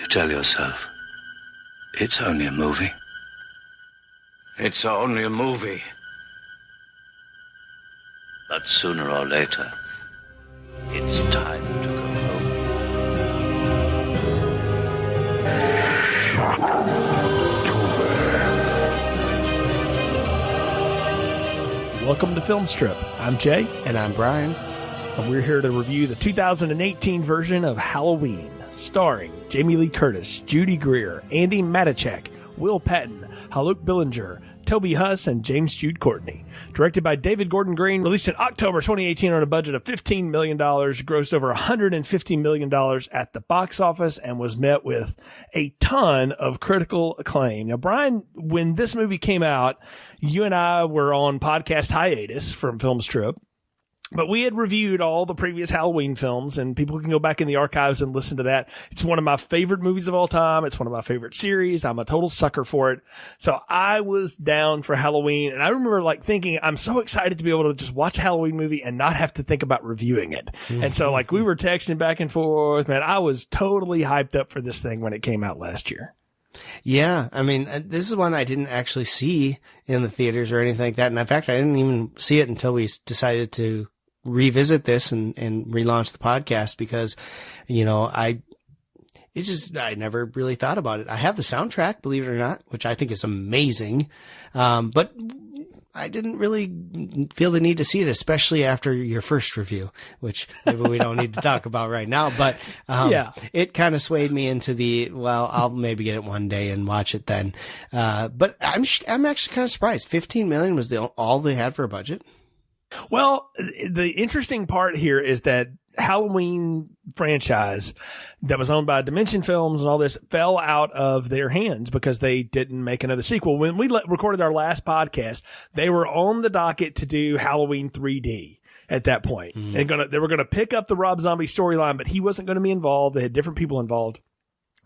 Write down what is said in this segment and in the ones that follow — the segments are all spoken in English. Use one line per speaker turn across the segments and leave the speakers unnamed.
You tell yourself, it's only a movie. It's only a movie. But sooner or later, it's time to go home.
Welcome to Film Strip. I'm Jay.
And I'm Brian.
And we're here to review the 2018 version of Halloween, starring Jamie Lee Curtis, Judy Greer, Andy Matichak, Will Patton, Haluk Billinger, Toby Huss, and James Jude Courtney. Directed by David Gordon Green, released in October 2018 on a budget of $15 million, grossed over $150 million at the box office, and was met with a ton of critical acclaim. Now, Brian, when this movie came out, you and I were on podcast hiatus from Film Strip. But we had reviewed all the previous Halloween films, and people can go back in the archives and listen to that. It's one of my favorite movies of all time. It's one of my favorite series. I'm a total sucker for it. So I was down for Halloween, and I remember thinking, I'm so excited to be able to just watch a Halloween movie and not have to think about reviewing it. Mm-hmm. And so we were texting back and forth, man. I was totally hyped up for this thing when it came out last year.
Yeah, I mean, this is one I didn't actually see in the theaters or anything like that. And in fact, I didn't even see it until we decided to revisit this and relaunch the podcast because, I never really thought about it. I have the soundtrack, believe it or not, which I think is amazing. But I didn't really feel the need to see it, especially after your first review, which maybe we don't need to talk about right now. But, it kind of swayed me into I'll maybe get it one day and watch it then. But I'm actually kind of surprised. 15 million was all they had for a budget.
Well, the interesting part here is that Halloween franchise that was owned by Dimension Films and all this fell out of their hands because they didn't make another sequel. When we recorded our last podcast, they were on the docket to do Halloween 3D at that point. Mm. They were going to pick up the Rob Zombie storyline, but he wasn't going to be involved. They had different people involved.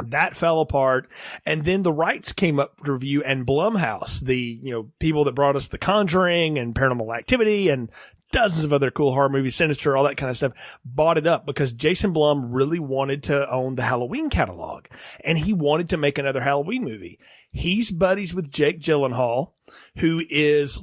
That fell apart. And then the rights came up for review, and Blumhouse, the, people that brought us The Conjuring and Paranormal Activity and dozens of other cool horror movies, Sinister, all that kind of stuff, bought it up because Jason Blum really wanted to own the Halloween catalog, and he wanted to make another Halloween movie. He's buddies with Jake Gyllenhaal, who is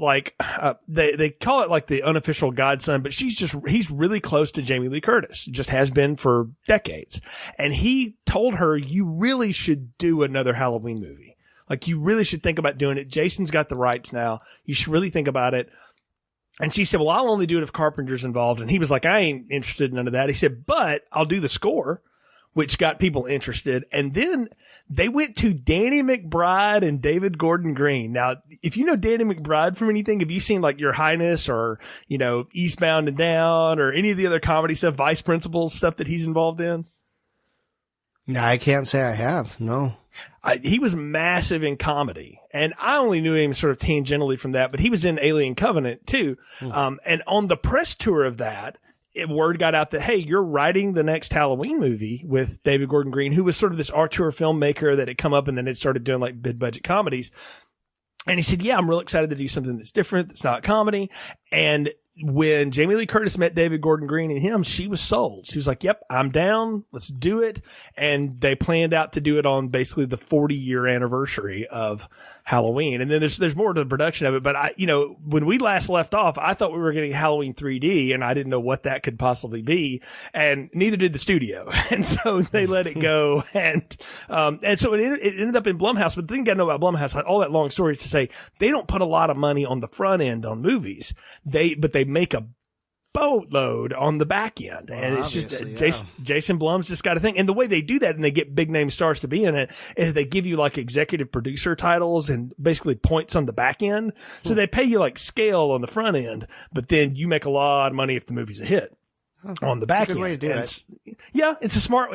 they call it the unofficial godson, but he's really close to Jamie Lee Curtis, just has been for decades. And he told her, you really should do another Halloween movie. You really should think about doing it. Jason's got the rights now. You should really think about it. And she said, well, I'll only do it if Carpenter's involved. And he was like, I ain't interested in none of that. He said, but I'll do the score, which got people interested. And then they went to Danny McBride and David Gordon Green. Now, if you know Danny McBride from anything, have you seen Your Highness or, Eastbound and Down or any of the other comedy stuff, Vice Principals stuff that he's involved in?
No, I can't say I have. No.
He was massive in comedy, and I only knew him sort of tangentially from that, but he was in Alien Covenant too. And on the press tour of that, word got out that, hey, you're writing the next Halloween movie with David Gordon Green, who was sort of this auteur filmmaker that had come up and then had started doing big budget comedies. And he said, yeah, I'm real excited to do something that's different, that's not comedy. And when Jamie Lee Curtis met David Gordon Green and him, she was sold. She was like, yep, I'm down. Let's do it. And they planned out to do it on basically the 40-year anniversary of Halloween. And then there's more to the production of it. But when we last left off, I thought we were getting Halloween 3D, and I didn't know what that could possibly be. And neither did the studio. And so they let it go. And so it ended up in Blumhouse. But the thing you got to know about Blumhouse, all that long story is to say, they don't put a lot of money on the front end on movies. But they make a boatload on the back end. Well, and it's just Jason Blum's just got a thing. And the way they do that and they get big name stars to be in it is they give you executive producer titles and basically points on the back end. So they pay you scale on the front end, but then you make a lot of money if the movie's a hit. On the back end. Way to do it. Yeah, it's a smart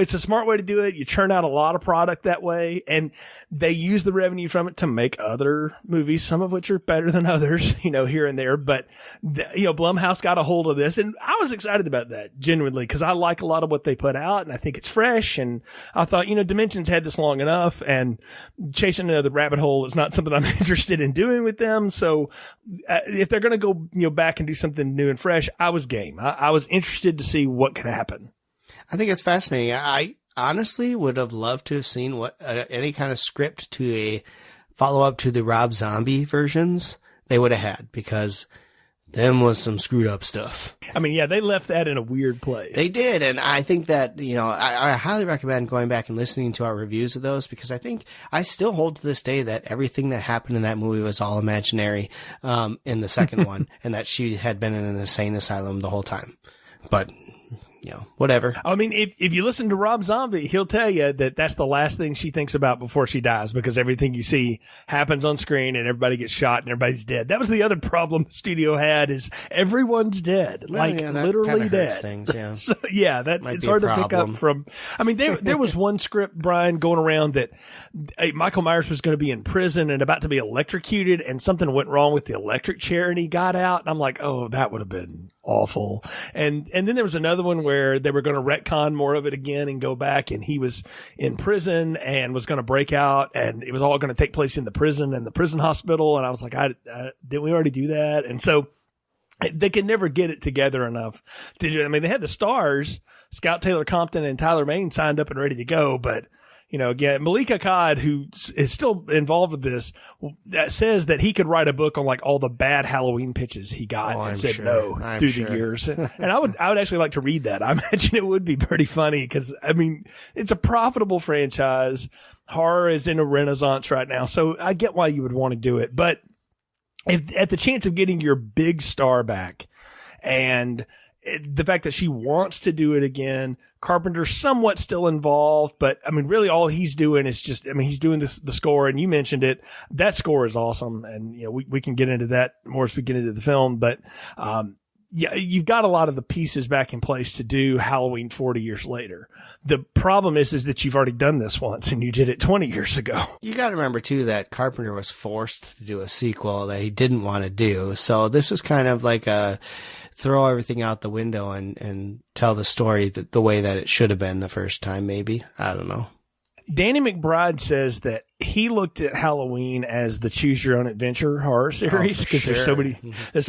way to do it. You churn out a lot of product that way, and they use the revenue from it to make other movies, some of which are better than others, here and there. But Blumhouse got a hold of this, and I was excited about that genuinely because I like a lot of what they put out, and I think it's fresh. And I thought, Dimension's had this long enough, and chasing another rabbit hole is not something I'm interested in doing with them. So if they're going to go, back and do something new and fresh, I was game. I was interested to see what could happen.
I think it's fascinating. honestly would have loved to have seen what any kind of script to a follow-up to the Rob Zombie versions they would have had, because them was some screwed up stuff.
I mean, yeah, they left that in a weird place.
They did, and I think that, I highly recommend going back and listening to our reviews of those, because I think I still hold to this day that everything that happened in that movie was all imaginary in the second one, and that she had been in an insane asylum the whole time. But whatever.
I mean, if you listen to Rob Zombie, he'll tell you that that's the last thing she thinks about before she dies, because everything you see happens on screen and everybody gets shot and everybody's dead. That was the other problem the studio had, is everyone's dead.
Well,
literally dead.
Things, yeah.
So, yeah, it's hard to pick up from. I mean, there was one script, Brian, going around that Michael Myers was going to be in prison and about to be electrocuted, and something went wrong with the electric chair and he got out. And I'm like, oh, that would have been awful. And then there was another one where they were going to retcon more of it again and go back, and he was in prison and was going to break out, and it was all going to take place in the prison and the prison hospital. And I was like, didn't we already do that? And so they could never get it together enough to do it. I mean, they had the stars, Scout Taylor Compton and Tyler Mane, signed up and ready to go, but again, Malika Akkad, who is still involved with this, that says that he could write a book on like all the bad Halloween pitches he got and said no through the years. And I would actually like to read that. I imagine it would be pretty funny, because I mean, it's a profitable franchise. Horror is in a renaissance right now, so I get why you would want to do it. But if at the chance of getting your big star back, and the fact that she wants to do it again, Carpenter's somewhat still involved, but I mean, really all he's doing is he's doing the score, and you mentioned it. That score is awesome. And, we can get into that more as we get into the film, but, yeah, you've got a lot of the pieces back in place to do Halloween 40 years later. The problem is that you've already done this once, and you did it 20 years ago.
You got to remember too that Carpenter was forced to do a sequel that he didn't want to do. So this is kind of like a throw everything out the window and tell the story the way that it should have been the first time, maybe. I don't know.
Danny McBride says that he looked at Halloween as the choose your own adventure horror series, because there's so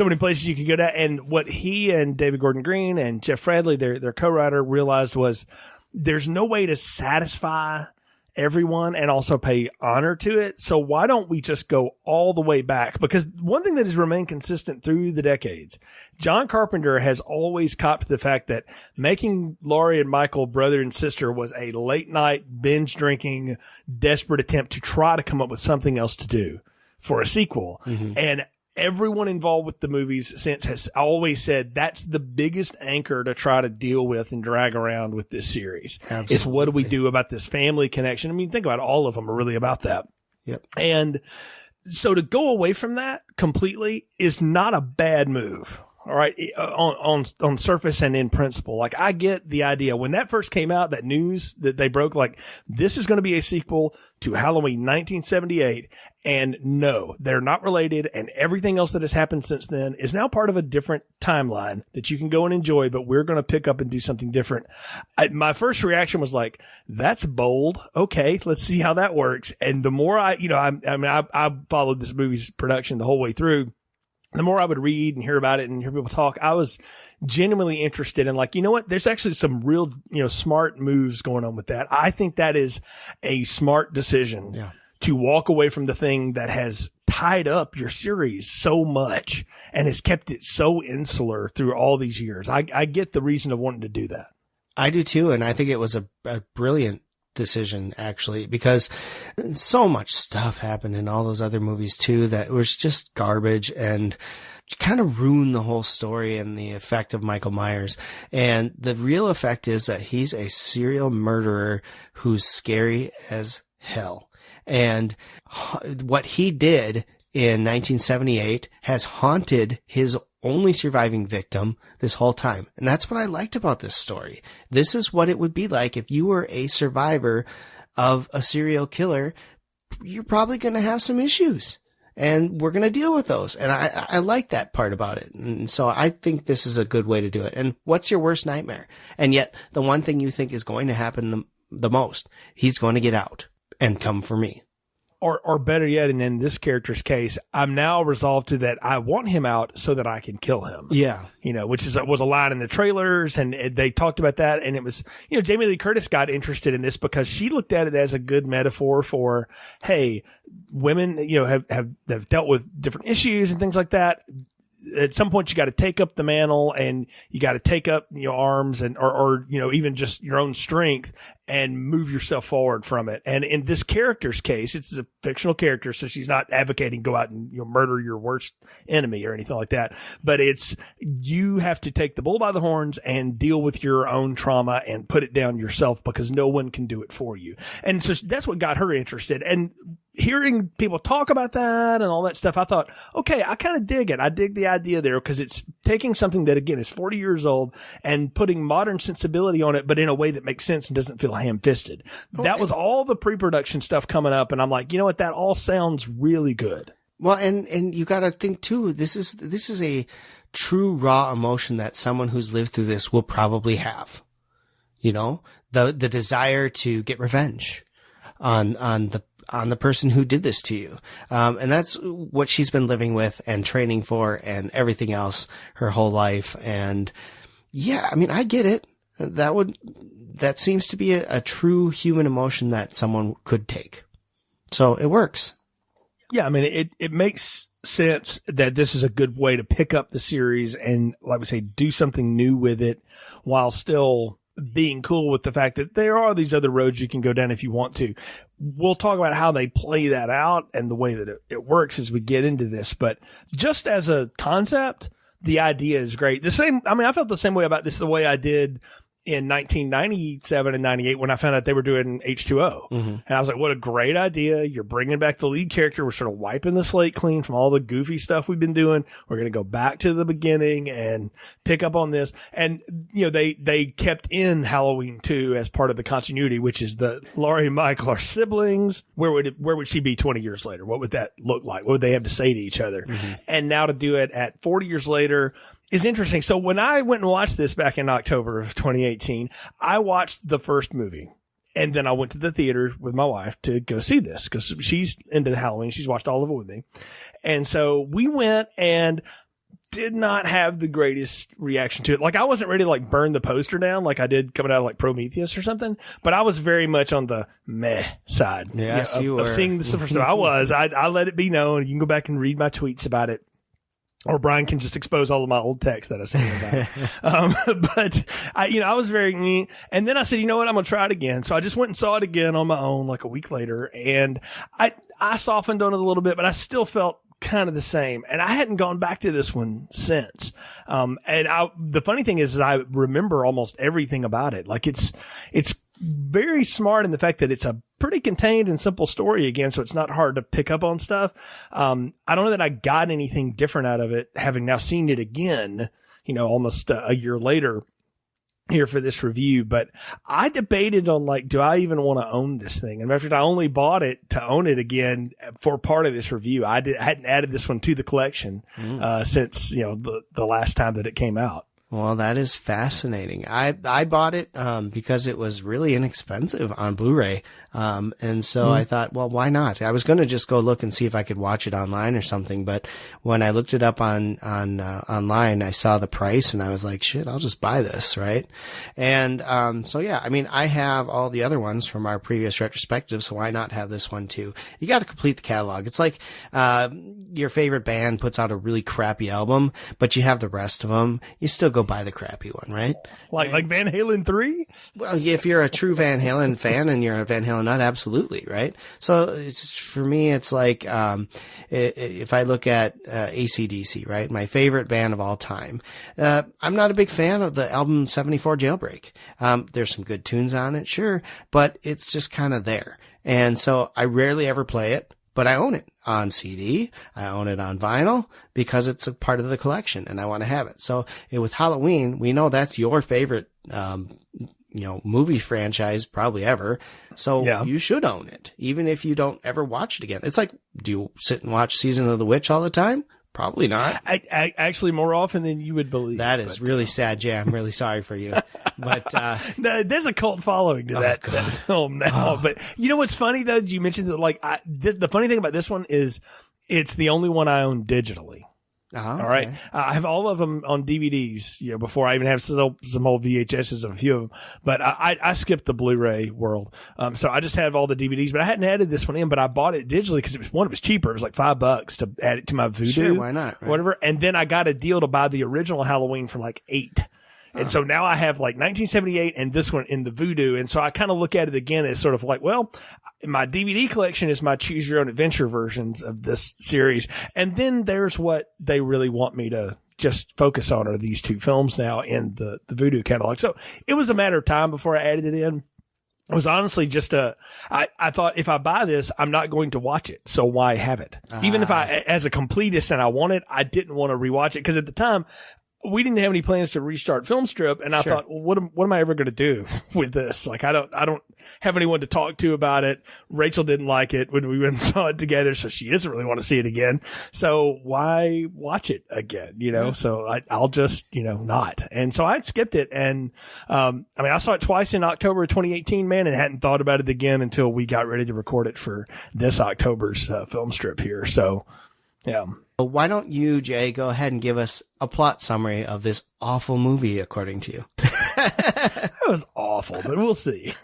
many places you can go to. And what he and David Gordon Green and Jeff Fradley, their co-writer, realized was there's no way to satisfy everyone and also pay honor to it. So why don't we just go all the way back? Because one thing that has remained consistent through the decades, John Carpenter has always copped to the fact that making Laurie and Michael brother and sister was a late night binge drinking, desperate attempt to try to come up with something else to do for a sequel. Mm-hmm. And everyone involved with the movies since has always said that's the biggest anchor to try to deal with and drag around with this series. Absolutely. Is what do we do about this family connection? I mean, think about it, all of them are really about that.
Yep.
And so to go away from that completely is not a bad move. All right. On surface and in principle, like I get the idea when that first came out, that news that they broke, like this is going to be a sequel to Halloween 1978. And no, they're not related. And everything else that has happened since then is now part of a different timeline that you can go and enjoy, but we're going to pick up and do something different. My first reaction was like, that's bold. Okay. Let's see how that works. And the more I followed this movie's production the whole way through. The more I would read and hear about it and hear people talk, I was genuinely interested in like, you know what? There's actually some real, smart moves going on with that. I think that is a smart decision to walk away from the thing that has tied up your series so much and has kept it so insular through all these years. I get the reason of wanting to do that.
I do too. And I think it was a brilliant decision, actually, because so much stuff happened in all those other movies too that was just garbage and kind of ruined the whole story and the effect of Michael Myers. And the real effect is that he's a serial murderer who's scary as hell. And what he did in 1978 has haunted his only surviving victim this whole time. And that's what I liked about this story. This is what it would be like if you were a survivor of a serial killer. You're probably going to have some issues, and we're going to deal with those. And I like that part about it. And so I think this is a good way to do it. And what's your worst nightmare? And yet the one thing you think is going to happen the most, he's going to get out and come for me.
Or better yet, and in this character's case, I'm now resolved to that I want him out so that I can kill him.
Yeah.
Which was a line in the trailers, and they talked about that. And it was, Jamie Lee Curtis got interested in this because she looked at it as a good metaphor for, hey, women, have dealt with different issues and things like that. At some point, you got to take up the mantle, and you got to take up your arms or even just your own strength and move yourself forward from it. And in this character's case, it's a fictional character, so she's not advocating go out and murder your worst enemy or anything like that. But it's you have to take the bull by the horns and deal with your own trauma and put it down yourself because no one can do it for you. And so that's what got her interested. And hearing people talk about that and all that stuff, I thought, okay, I kind of dig it. I dig the idea there because it's taking something that, again, is 40 years old and putting modern sensibility on it, but in a way that makes sense and doesn't feel ham-fisted. Okay. That was all the pre-production stuff coming up, and I'm like, you know what? That all sounds really good.
Well, and you got to think too. This is a true raw emotion that someone who's lived through this will probably have. The desire to get revenge on the person who did this to you. And that's what she's been living with and training for and everything else her whole life. And yeah, I mean, I get it. That seems to be a true human emotion that someone could take. So it works.
Yeah. I mean, it makes sense that this is a good way to pick up the series and, like we say, do something new with it while still being cool with the fact that there are these other roads you can go down if you want to. We'll talk about how they play that out and the way that it works as we get into this. But just as a concept, the idea is great. I felt the same way about this the way I did in 1997 and 98 when I found out they were doing H2O. Mm-hmm. And I was like, what a great idea. You're bringing back the lead character. We're sort of wiping the slate clean from all the goofy stuff we've been doing. We're going to go back to the beginning and pick up on this. And, they kept in Halloween 2 as part of the continuity, which is the Laurie and Michael are siblings. Where would she be 20 years later? What would that look like? What would they have to say to each other? Mm-hmm. And now to do it at 40 years later, is interesting. So when I went and watched this back in October of 2018, I watched the first movie. And then I went to the theater with my wife to go see this because she's into Halloween. She's watched all of it with me. And so we went and did not have the greatest reaction to it. Like I wasn't ready to burn the poster down like I did coming out of Prometheus or something, but I was very much on the meh side.
Yes, you were.
Of seeing this first time. I was. I let it be known. You can go back and read my tweets about it. Or Brian can just expose all of my old texts that I sent about. But I was very, and then I said, you know what, I'm going to try it again. So I just went and saw it again on my own, like a week later. And I softened on it a little bit, but I still felt kind of the same. And I hadn't gone back to this one since. The funny thing is I remember almost everything about it. Like it's very smart in the fact that it's a pretty contained and simple story again, so it's not hard to pick up on stuff. I don't know that I got anything different out of it, having now seen it again, almost a year later here for this review. But I debated on do I even want to own this thing? And after I only bought it to own it again for part of this review. I hadn't added this one to the collection since the last time that it came out.
Well, that is fascinating. I bought it because it was really inexpensive on Blu-ray. And so I thought, well, why not? I was going to just go look and see if I could watch it online or something, but when I looked it up online, I saw the price and I was like, shit, I'll just buy this, right? And so yeah, I mean, I have all the other ones from our previous retrospective, so why not have this one too? You got to complete the catalog. It's like your favorite band puts out a really crappy album, but you have the rest of them. You still go buy the crappy one, right?
Like Van Halen 3?
Well, if you're a true Van Halen fan and you're a Van Halen nut, absolutely, right? So for me, it's like if I look at AC/DC, right, my favorite band of all time, I'm not a big fan of the album 74 Jailbreak. There's some good tunes on it, sure, but it's just kind of there. And so I rarely ever play it. But I own it on CD. I own it on vinyl because it's a part of the collection and I want to have it. So with Halloween, we know that's your favorite, movie franchise probably ever. So you should own it, even if you don't ever watch it again. It's like, do you sit and watch Season of the Witch all the time? Probably not.
I actually more often than you would believe.
That is really sad, Jay. I'm really sorry for you. But
no, there's a cult following to that film now. But you know what's funny though? You mentioned that the funny thing about this one is it's the only one I own digitally.
Okay.
All right. I have all of them on DVDs, before I even have some old VHSs of a few of them. But I skipped the Blu-ray world. So I just have all the DVDs, but I hadn't added this one in, but I bought it digitally because it was cheaper. It was like $5 to add it to my Vudu.
Sure, why not? Right?
Whatever. And then I got a deal to buy the original Halloween for like $8. And so now I have like 1978 and this one in the Vudu. And so I kind of look at it again as sort of like, well, my DVD collection is my choose your own adventure versions of this series. And then there's what they really want me to just focus on are these two films now in the Vudu catalog. So it was a matter of time before I added it in. It was honestly just I thought if I buy this, I'm not going to watch it. So why have it? Even if as a completist and I want it, I didn't want to rewatch it because at the time, we didn't have any plans to restart Filmstrip, and I thought, well, what am I ever going to do with this? Like, I don't have anyone to talk to about it. Rachel didn't like it when we went and saw it together, so she doesn't really want to see it again. So why watch it again? So I'll just not. And so I skipped it, and I saw it twice in October of 2018, man, and hadn't thought about it again until we got ready to record it for this October's Filmstrip here. So, yeah.
Well, why don't you, Jay, go ahead and give us a plot summary of this awful movie, according to you?
That was awful, but we'll see.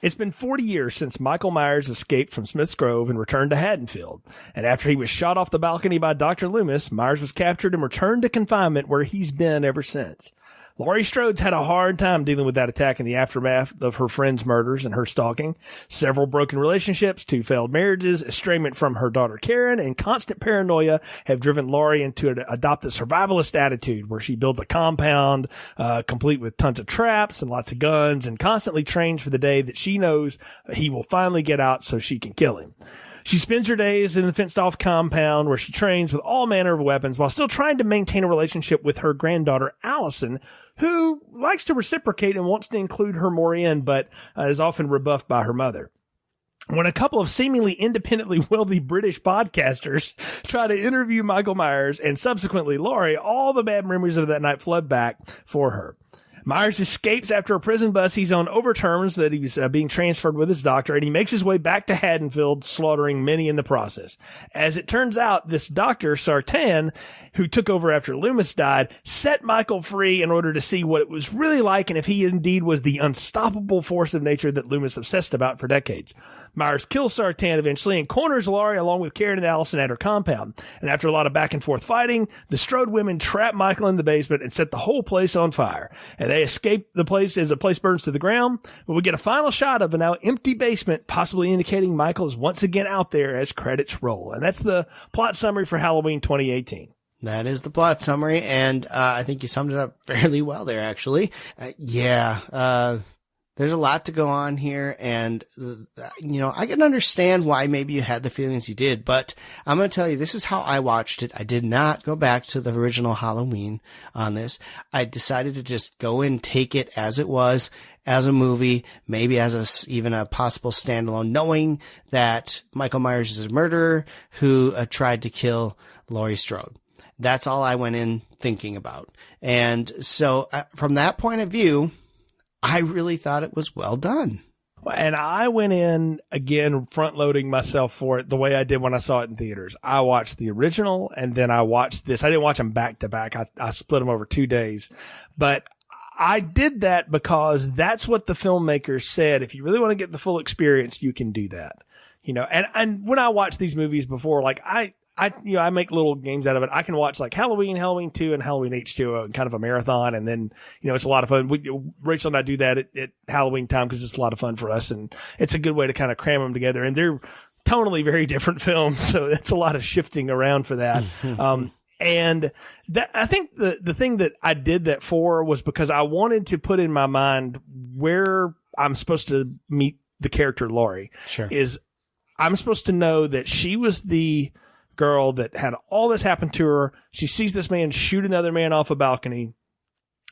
It's been 40 years since Michael Myers escaped from Smith's Grove and returned to Haddonfield. And after he was shot off the balcony by Dr. Loomis, Myers was captured and returned to confinement where he's been ever since. Laurie Strode's had a hard time dealing with that attack in the aftermath of her friend's murders and her stalking. Several broken relationships, 2 failed marriages, estrangement from her daughter Karen, and constant paranoia have driven Laurie to adopt a survivalist attitude where she builds a compound, complete with tons of traps and lots of guns, and constantly trains for the day that she knows he will finally get out so she can kill him. She spends her days in the fenced-off compound where she trains with all manner of weapons while still trying to maintain a relationship with her granddaughter, Allison, who likes to reciprocate and wants to include her more in, but is often rebuffed by her mother. When a couple of seemingly independently wealthy British podcasters try to interview Michael Myers and subsequently Laurie, all the bad memories of that night flood back for her. Myers escapes after a prison bus he's on overturns that he was being transferred with his doctor, and he makes his way back to Haddonfield, slaughtering many in the process. As it turns out, this doctor, Sartan, who took over after Loomis died, set Michael free in order to see what it was really like and if he indeed was the unstoppable force of nature that Loomis obsessed about for decades. Myers kills Sartan eventually and corners Laurie along with Karen and Allison at her compound. And after a lot of back and forth fighting, the Strode women trap Michael in the basement and set the whole place on fire. And they escape the place as the place burns to the ground. But we get a final shot of a now empty basement, possibly indicating Michael is once again out there as credits roll. And that's the plot summary for Halloween 2018.
That is the plot summary, and I think you summed it up fairly well there, actually. There's a lot to go on here, and, I can understand why maybe you had the feelings you did, but I'm going to tell you, this is how I watched it. I did not go back to the original Halloween on this. I decided to just go and take it as it was, as a movie, maybe as even a possible standalone, knowing that Michael Myers is a murderer who tried to kill Laurie Strode. That's all I went in thinking about. And so from that point of view, I really thought it was well done.
And I went in, again, front-loading myself for it the way I did when I saw it in theaters. I watched the original, and then I watched this. I didn't watch them back-to-back. I split them over 2 days. But I did that because that's what the filmmakers said. If you really want to get the full experience, you can do that. And when I watch these movies before, like I make little games out of it. I can watch like Halloween, Halloween 2, and Halloween H2, kind of a marathon. And then, it's a lot of fun. Rachel and I do that at Halloween time because it's a lot of fun for us. And it's a good way to kind of cram them together. And they're tonally very different films. So that's a lot of shifting around for that. And that, I think the thing that I did that for was because I wanted to put in my mind where I'm supposed to meet the character Laurie.
Sure.
I'm supposed to know that she was the girl that had all this happen to her. She sees this man shoot another man off a balcony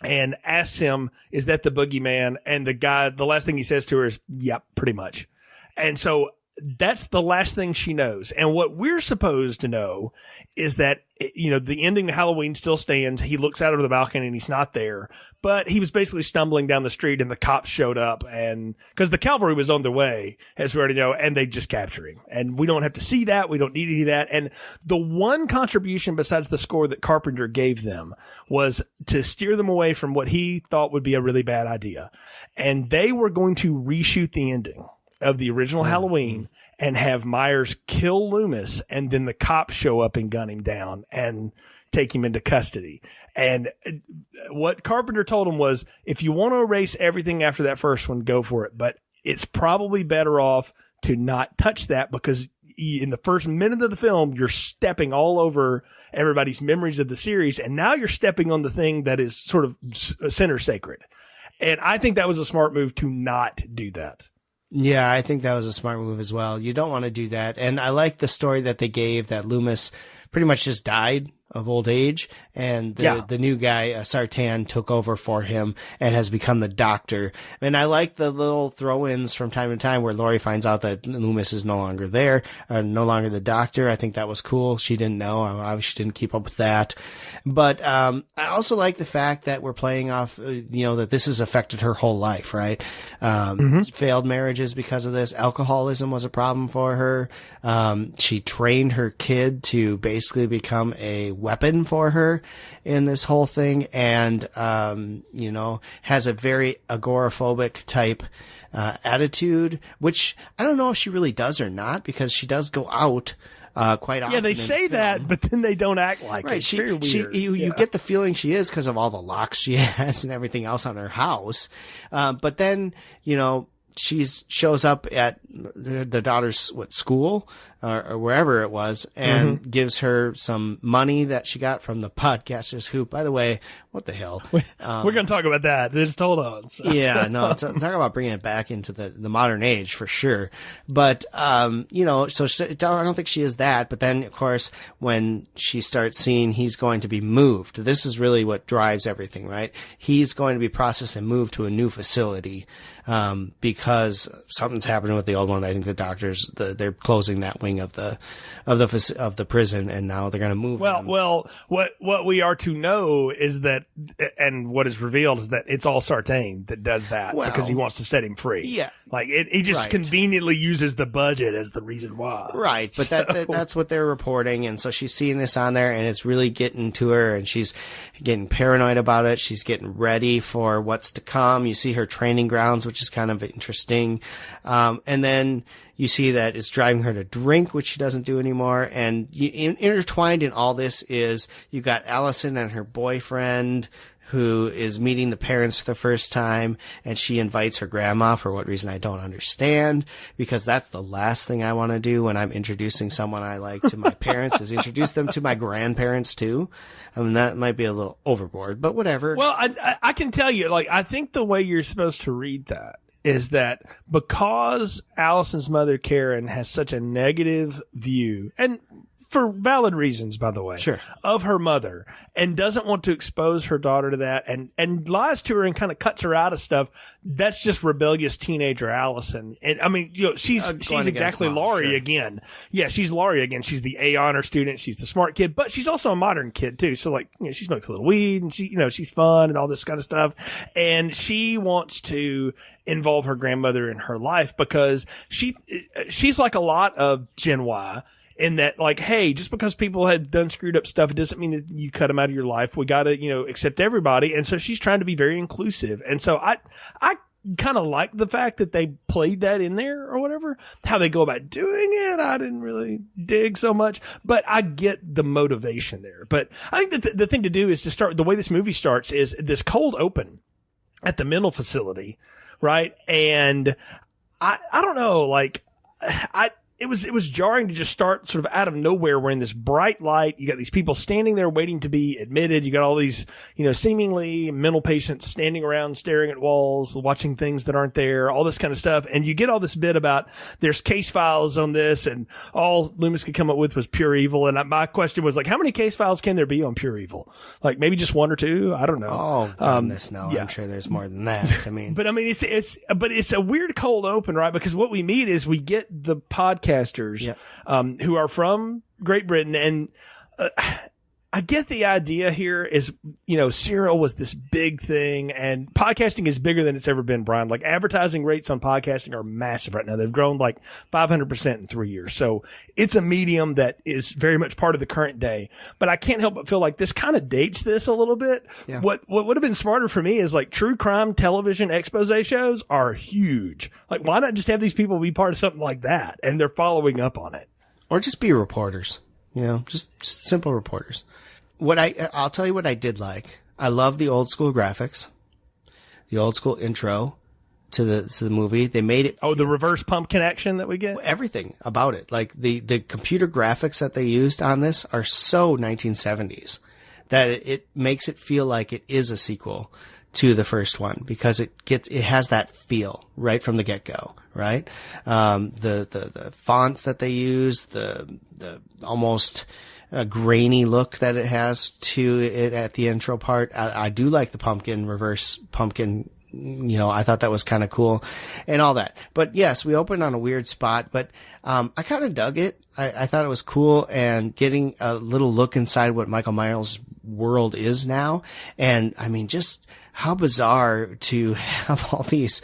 and asks him, is that the boogeyman? And the last thing he says to her is, yep, pretty much. And so that's the last thing she knows. And what we're supposed to know is that, the ending of Halloween still stands. He looks out over the balcony and he's not there, but he was basically stumbling down the street and the cops showed up, and because the cavalry was on their way, as we already know, and they just captured him. And we don't have to see that. We don't need any of that. And the one contribution besides the score that Carpenter gave them was to steer them away from what he thought would be a really bad idea. And they were going to reshoot the ending of the original Halloween and have Myers kill Loomis, and then the cops show up and gun him down and take him into custody. And what Carpenter told him was, if you want to erase everything after that first one, go for it. But it's probably better off to not touch that, because in the first minute of the film, you're stepping all over everybody's memories of the series. And now you're stepping on the thing that is sort of center sacred. And I think that was a smart move to not do that.
Yeah, I think that was a smart move as well. You don't want to do that. And I like the story that they gave, that Loomis pretty much just died of old age, and the new guy, Sartan, took over for him and has become the doctor. And I like the little throw-ins from time to time where Laurie finds out that Loomis is no longer there, no longer the doctor. I think that was cool. She didn't know. Obviously didn't keep up with that. But I also like the fact that we're playing off, that this has affected her whole life, right? Failed marriages because of this. Alcoholism was a problem for her. She trained her kid to basically become a weapon for her in this whole thing, and has a very agoraphobic type attitude, which I don't know if she really does or not, because she does go out quite often.
Yeah, they say that, but then they don't act like it. It's very weird.
You get the feeling she is because of all the locks she has and everything else on her house. But then, she shows up at the daughter's school or wherever it was, and gives her some money that she got from the podcasters. Who, by the way, what the hell?
We're going to talk about that. Just hold on. So.
Yeah, no, talk about bringing it back into the modern age for sure. But so I don't think she is that. But then, of course, when she starts seeing he's going to be moved, this is really what drives everything, right? He's going to be processed and moved to a new facility. Because something's happening with the old one. I think the doctors, they're closing that wing of the prison, and now they're going to move.
Well, what we are to know is that, and what is revealed is that it's all Sartain that does that, because he wants to set him free.
Yeah,
he just conveniently uses the budget as the reason why.
Right, but that's what they're reporting, and so she's seeing this on there, and it's really getting to her, and she's getting paranoid about it. She's getting ready for what's to come. You see her training grounds, which is kind of interesting. And then you see that it's driving her to drink, which she doesn't do anymore. And intertwined in all this is you got Allison and her boyfriend, who is meeting the parents for the first time, and she invites her grandma for what reason I don't understand, because that's the last thing I want to do when I'm introducing someone I like to my parents, is introduce them to my grandparents too. I mean, that might be a little overboard, but whatever.
Well, I can tell you, I think the way you're supposed to read that is that because Allison's mother, Karen, has such a negative view, and for valid reasons, by the way,
sure,
of her mother, and doesn't want to expose her daughter to that, and lies to her and kind of cuts her out of stuff. That's just rebellious teenager Allison. And I mean, she's exactly Laurie again. Yeah, she's Laurie again. She's the A honor student. She's the smart kid, but she's also a modern kid too. So she smokes a little weed, and she's fun and all this kind of stuff. And she wants to involve her grandmother in her life because she's like a lot of Gen Y. In that, hey, just because people had done screwed up stuff, it doesn't mean that you cut them out of your life. We got to, accept everybody. And so she's trying to be very inclusive. And so I kind of like the fact that they played that in there or whatever. How they go about doing it, I didn't really dig so much, but I get the motivation there. But I think that the thing to do is to start, the way this movie starts is this cold open at the mental facility, right? And I don't know, it was jarring to just start sort of out of nowhere. We're in this bright light. You got these people standing there waiting to be admitted. You got all these, seemingly mental patients standing around, staring at walls, watching things that aren't there, all this kind of stuff. And you get all this bit about there's case files on this, and all Loomis could come up with was pure evil. And my question was like, how many case files can there be on pure evil? Like maybe just one or two? I don't know.
Oh, goodness, no. Yeah. I'm sure there's more than that. I mean,
but I mean, it's a weird cold open, right? Because what we meet is we get the podcasters who are from Great Britain, and I get the idea here is, serial was this big thing, and podcasting is bigger than it's ever been, Brian. Like advertising rates on podcasting are massive right now. They've grown like 500% in 3 years. So it's a medium that is very much part of the current day. But I can't help but feel like this kind of dates this a little bit. Yeah. What would have been smarter for me is like true crime television expose shows are huge. Like why not just have these people be part of something like that? And they're following up on it.
Or just be reporters. Just simple reporters. I'll tell you what I did like. I love the old school graphics, the old school intro to the movie. They made it.
Oh, the reverse pumpkin action that we get?
Everything about it. Like the computer graphics that they used on this are so 1970s that it makes it feel like it is a sequel to the first one because it has that feel right from the get-go, right? The fonts that they use, the almost grainy look that it has to it at the intro part. I do like the reverse pumpkin. I thought that was kind of cool and all that. But yes, we opened on a weird spot, but I kind of dug it. I thought it was cool and getting a little look inside what Michael Myers' world is now. And I mean, just how bizarre to have all these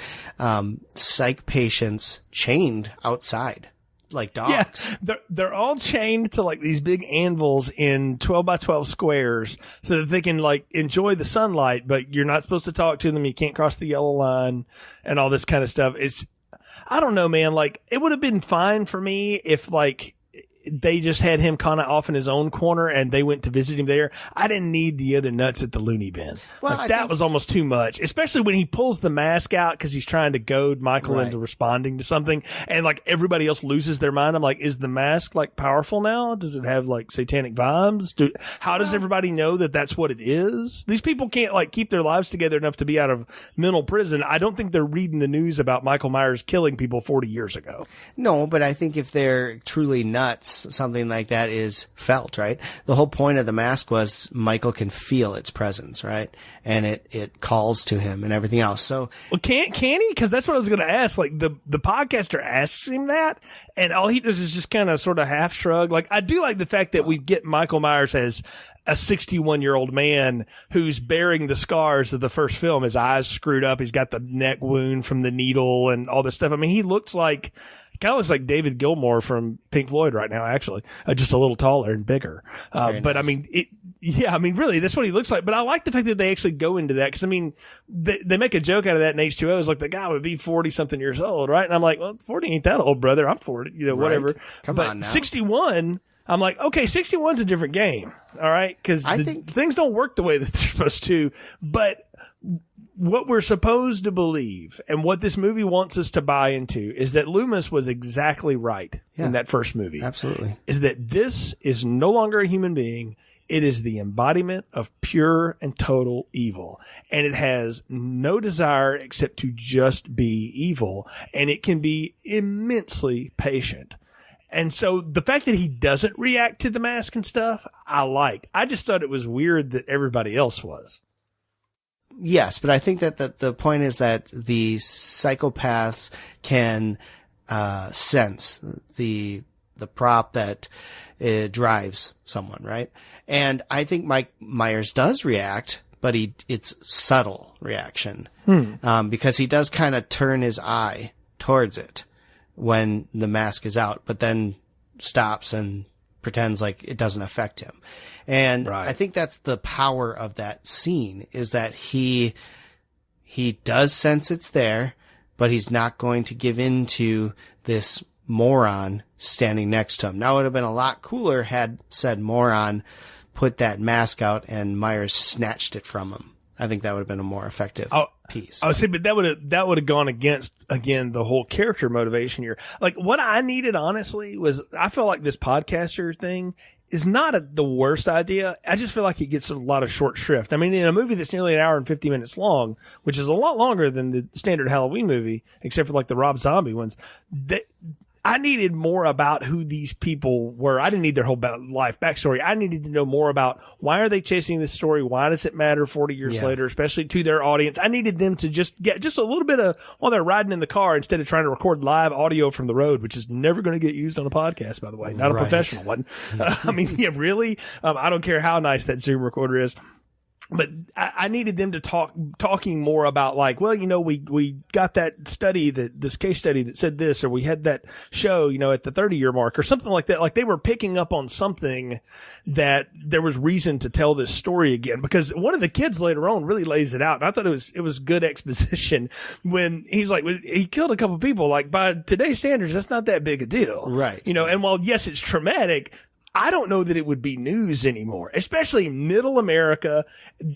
psych patients chained outside like dogs.
Yeah, they're all chained to like these big anvils in 12 by 12 squares so that they can like enjoy the sunlight, but you're not supposed to talk to them. You can't cross the yellow line and all this kind of stuff. I don't know, man. Like it would have been fine for me if like they just had him kind of off in his own corner and they went to visit him there. I didn't need the other nuts at the loony bin. Well, like, that was almost too much, especially when he pulls the mask out because he's trying to goad Michael into responding to something, and like everybody else loses their mind. I'm like, is the mask like powerful now? Does it have like satanic vibes? How does everybody know that that's what it is? These people can't like keep their lives together enough to be out of mental prison. I don't think they're reading the news about Michael Myers killing people 40 years ago.
No, but I think if they're truly nuts, something like that is felt, right? The whole point of the mask was Michael can feel its presence, right? And it calls to him and everything else. So,
well, can he? Because that's what I was going to ask. Like the podcaster asks him that, and all he does is just kind of sort of half shrug. Like I do like the fact that we get Michael Myers as a 61-year-old man who's bearing the scars of the first film. His eyes screwed up. He's got the neck wound from the needle and all this stuff. I mean, he kind of looks like David Gilmour from Pink Floyd right now, actually, just a little taller and bigger. But nice. I mean, really, that's what he looks like. But I like the fact that they actually go into that because, I mean, they make a joke out of that in H2O. It's like the guy would be 40-something years old, right? And I'm like, well, 40 ain't that old, brother. I'm 40, whatever.
Right. Come on now.
61, I'm like, okay, 61's a different game, all right? Because things don't work the way that they're supposed to. But what we're supposed to believe and what this movie wants us to buy into is that Loomis was exactly right in that first movie.
Absolutely.
Is that this is no longer a human being. It is the embodiment of pure and total evil. And it has no desire except to just be evil. And it can be immensely patient. And so the fact that he doesn't react to the mask and stuff, I like. I just thought it was weird that everybody else was.
Yes, but I think that the point is that the psychopaths can sense the prop that drives someone, right? And I think Mike Myers does react, but it's subtle reaction because he does kind of turn his eye towards it when the mask is out, but then stops and pretends like it doesn't affect him. And I think that's the power of that scene is that he does sense it's there, but he's not going to give in to this moron standing next to him. Now it would have been a lot cooler had said moron put that mask out and Myers snatched it from him. I think that would have been a more effective piece.
I would say, but that would have gone against, again, the whole character motivation here. Like, what I needed, honestly, was I feel like this podcaster thing is not the worst idea. I just feel like it gets a lot of short shrift. I mean, in a movie that's nearly an hour and 50 minutes long, which is a lot longer than the standard Halloween movie, except for like the Rob Zombie ones, I needed more about who these people were. I didn't need their whole life backstory. I needed to know more about why are they chasing this story? Why does it matter 40 years later, especially to their audience? I needed them to just get just a little bit of while they're riding in the car instead of trying to record live audio from the road, which is never going to get used on a podcast, by the way, not a professional one. I mean, yeah, really? I don't care how nice that Zoom recorder is. But I needed them to talking more about like, well, you know, we got that study this case study that said this, or we had that show, you know, at the 30-year mark or something like that. Like they were picking up on something that there was reason to tell this story again, because one of the kids later on really lays it out. And I thought it was good exposition when he's like, he killed a couple people. Like by today's standards, that's not that big a deal.
Right.
You know, and while yes, it's traumatic, I don't know that it would be news anymore, especially middle America.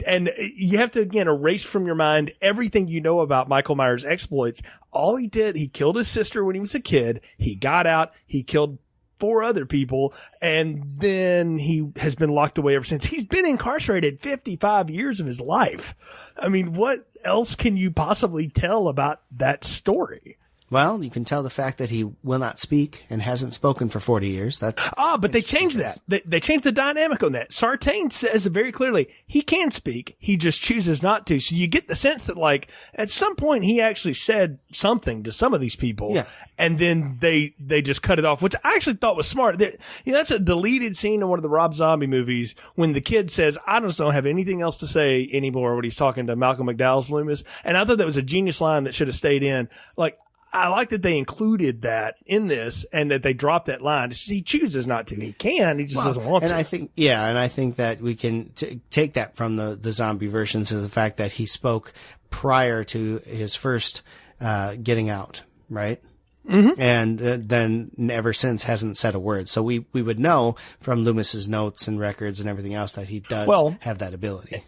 And you have to, again, erase from your mind everything you know about Michael Myers' exploits. All he did, he killed his sister when he was a kid. He got out. He killed 4 other people. And then he has been locked away ever since. He's been incarcerated 55 years of his life. I mean, what else can you possibly tell about that story?
Well, you can tell the fact that he will not speak and hasn't spoken for 40 years.
But they changed that. They changed the dynamic on that. Sartain says very clearly he can speak. He just chooses not to. So you get the sense that like at some point he actually said something to some of these people. Yeah. And then they just cut it off, which I actually thought was smart. You know, that's a deleted scene in one of the Rob Zombie movies when the kid says, I just don't have anything else to say anymore when he's talking to Malcolm McDowell's Loomis. And I thought that was a genius line that should have stayed in. Like, I like that they included that in this and that they dropped that line. He chooses not to. He can. He just doesn't want to.
I think that we can take that from the zombie versions of the fact that he spoke prior to his first getting out, right? Mm-hmm. And then ever since hasn't said a word. So we would know from Loomis's notes and records and everything else that he does have that ability.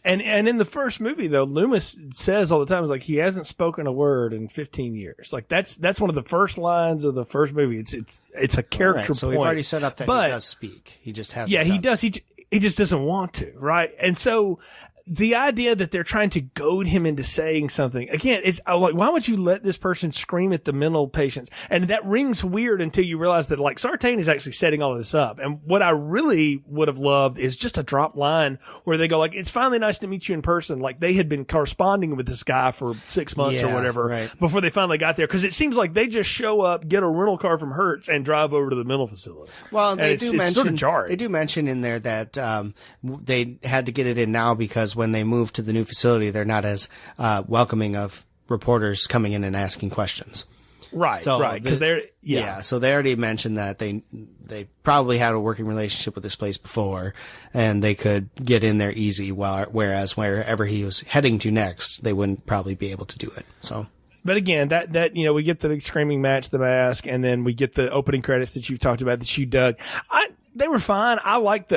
And in the first movie, though, Loomis says all the time, like, he hasn't spoken a word in 15 years. Like, that's one of the first lines of the first movie. It's a character point.
So we've already set up that he does speak. He just hasn't.
Yeah, he does. He just doesn't want to, right? And so the idea that they're trying to goad him into saying something, again, is like, why would you let this person scream at the mental patients? And that rings weird until you realize that, like, Sartain is actually setting all of this up. And what I really would have loved is just a drop line where they go, like, it's finally nice to meet you in person. Like, they had been corresponding with this guy for 6 months or whatever before they finally got there. Because it seems like they just show up, get a rental car from Hertz, and drive over to the mental facility.
Well, they do mention in there that they had to get it in now because when they move to the new facility, they're not as welcoming of reporters coming in and asking questions.
Right, so right. Because
so they already mentioned that they probably had a working relationship with this place before, and they could get in there easy. Whereas wherever he was heading to next, they wouldn't probably be able to do it. So.
But again, that you know, we get the big screaming match, the mask, and then we get the opening credits that you've talked about that you dug. They were fine. I like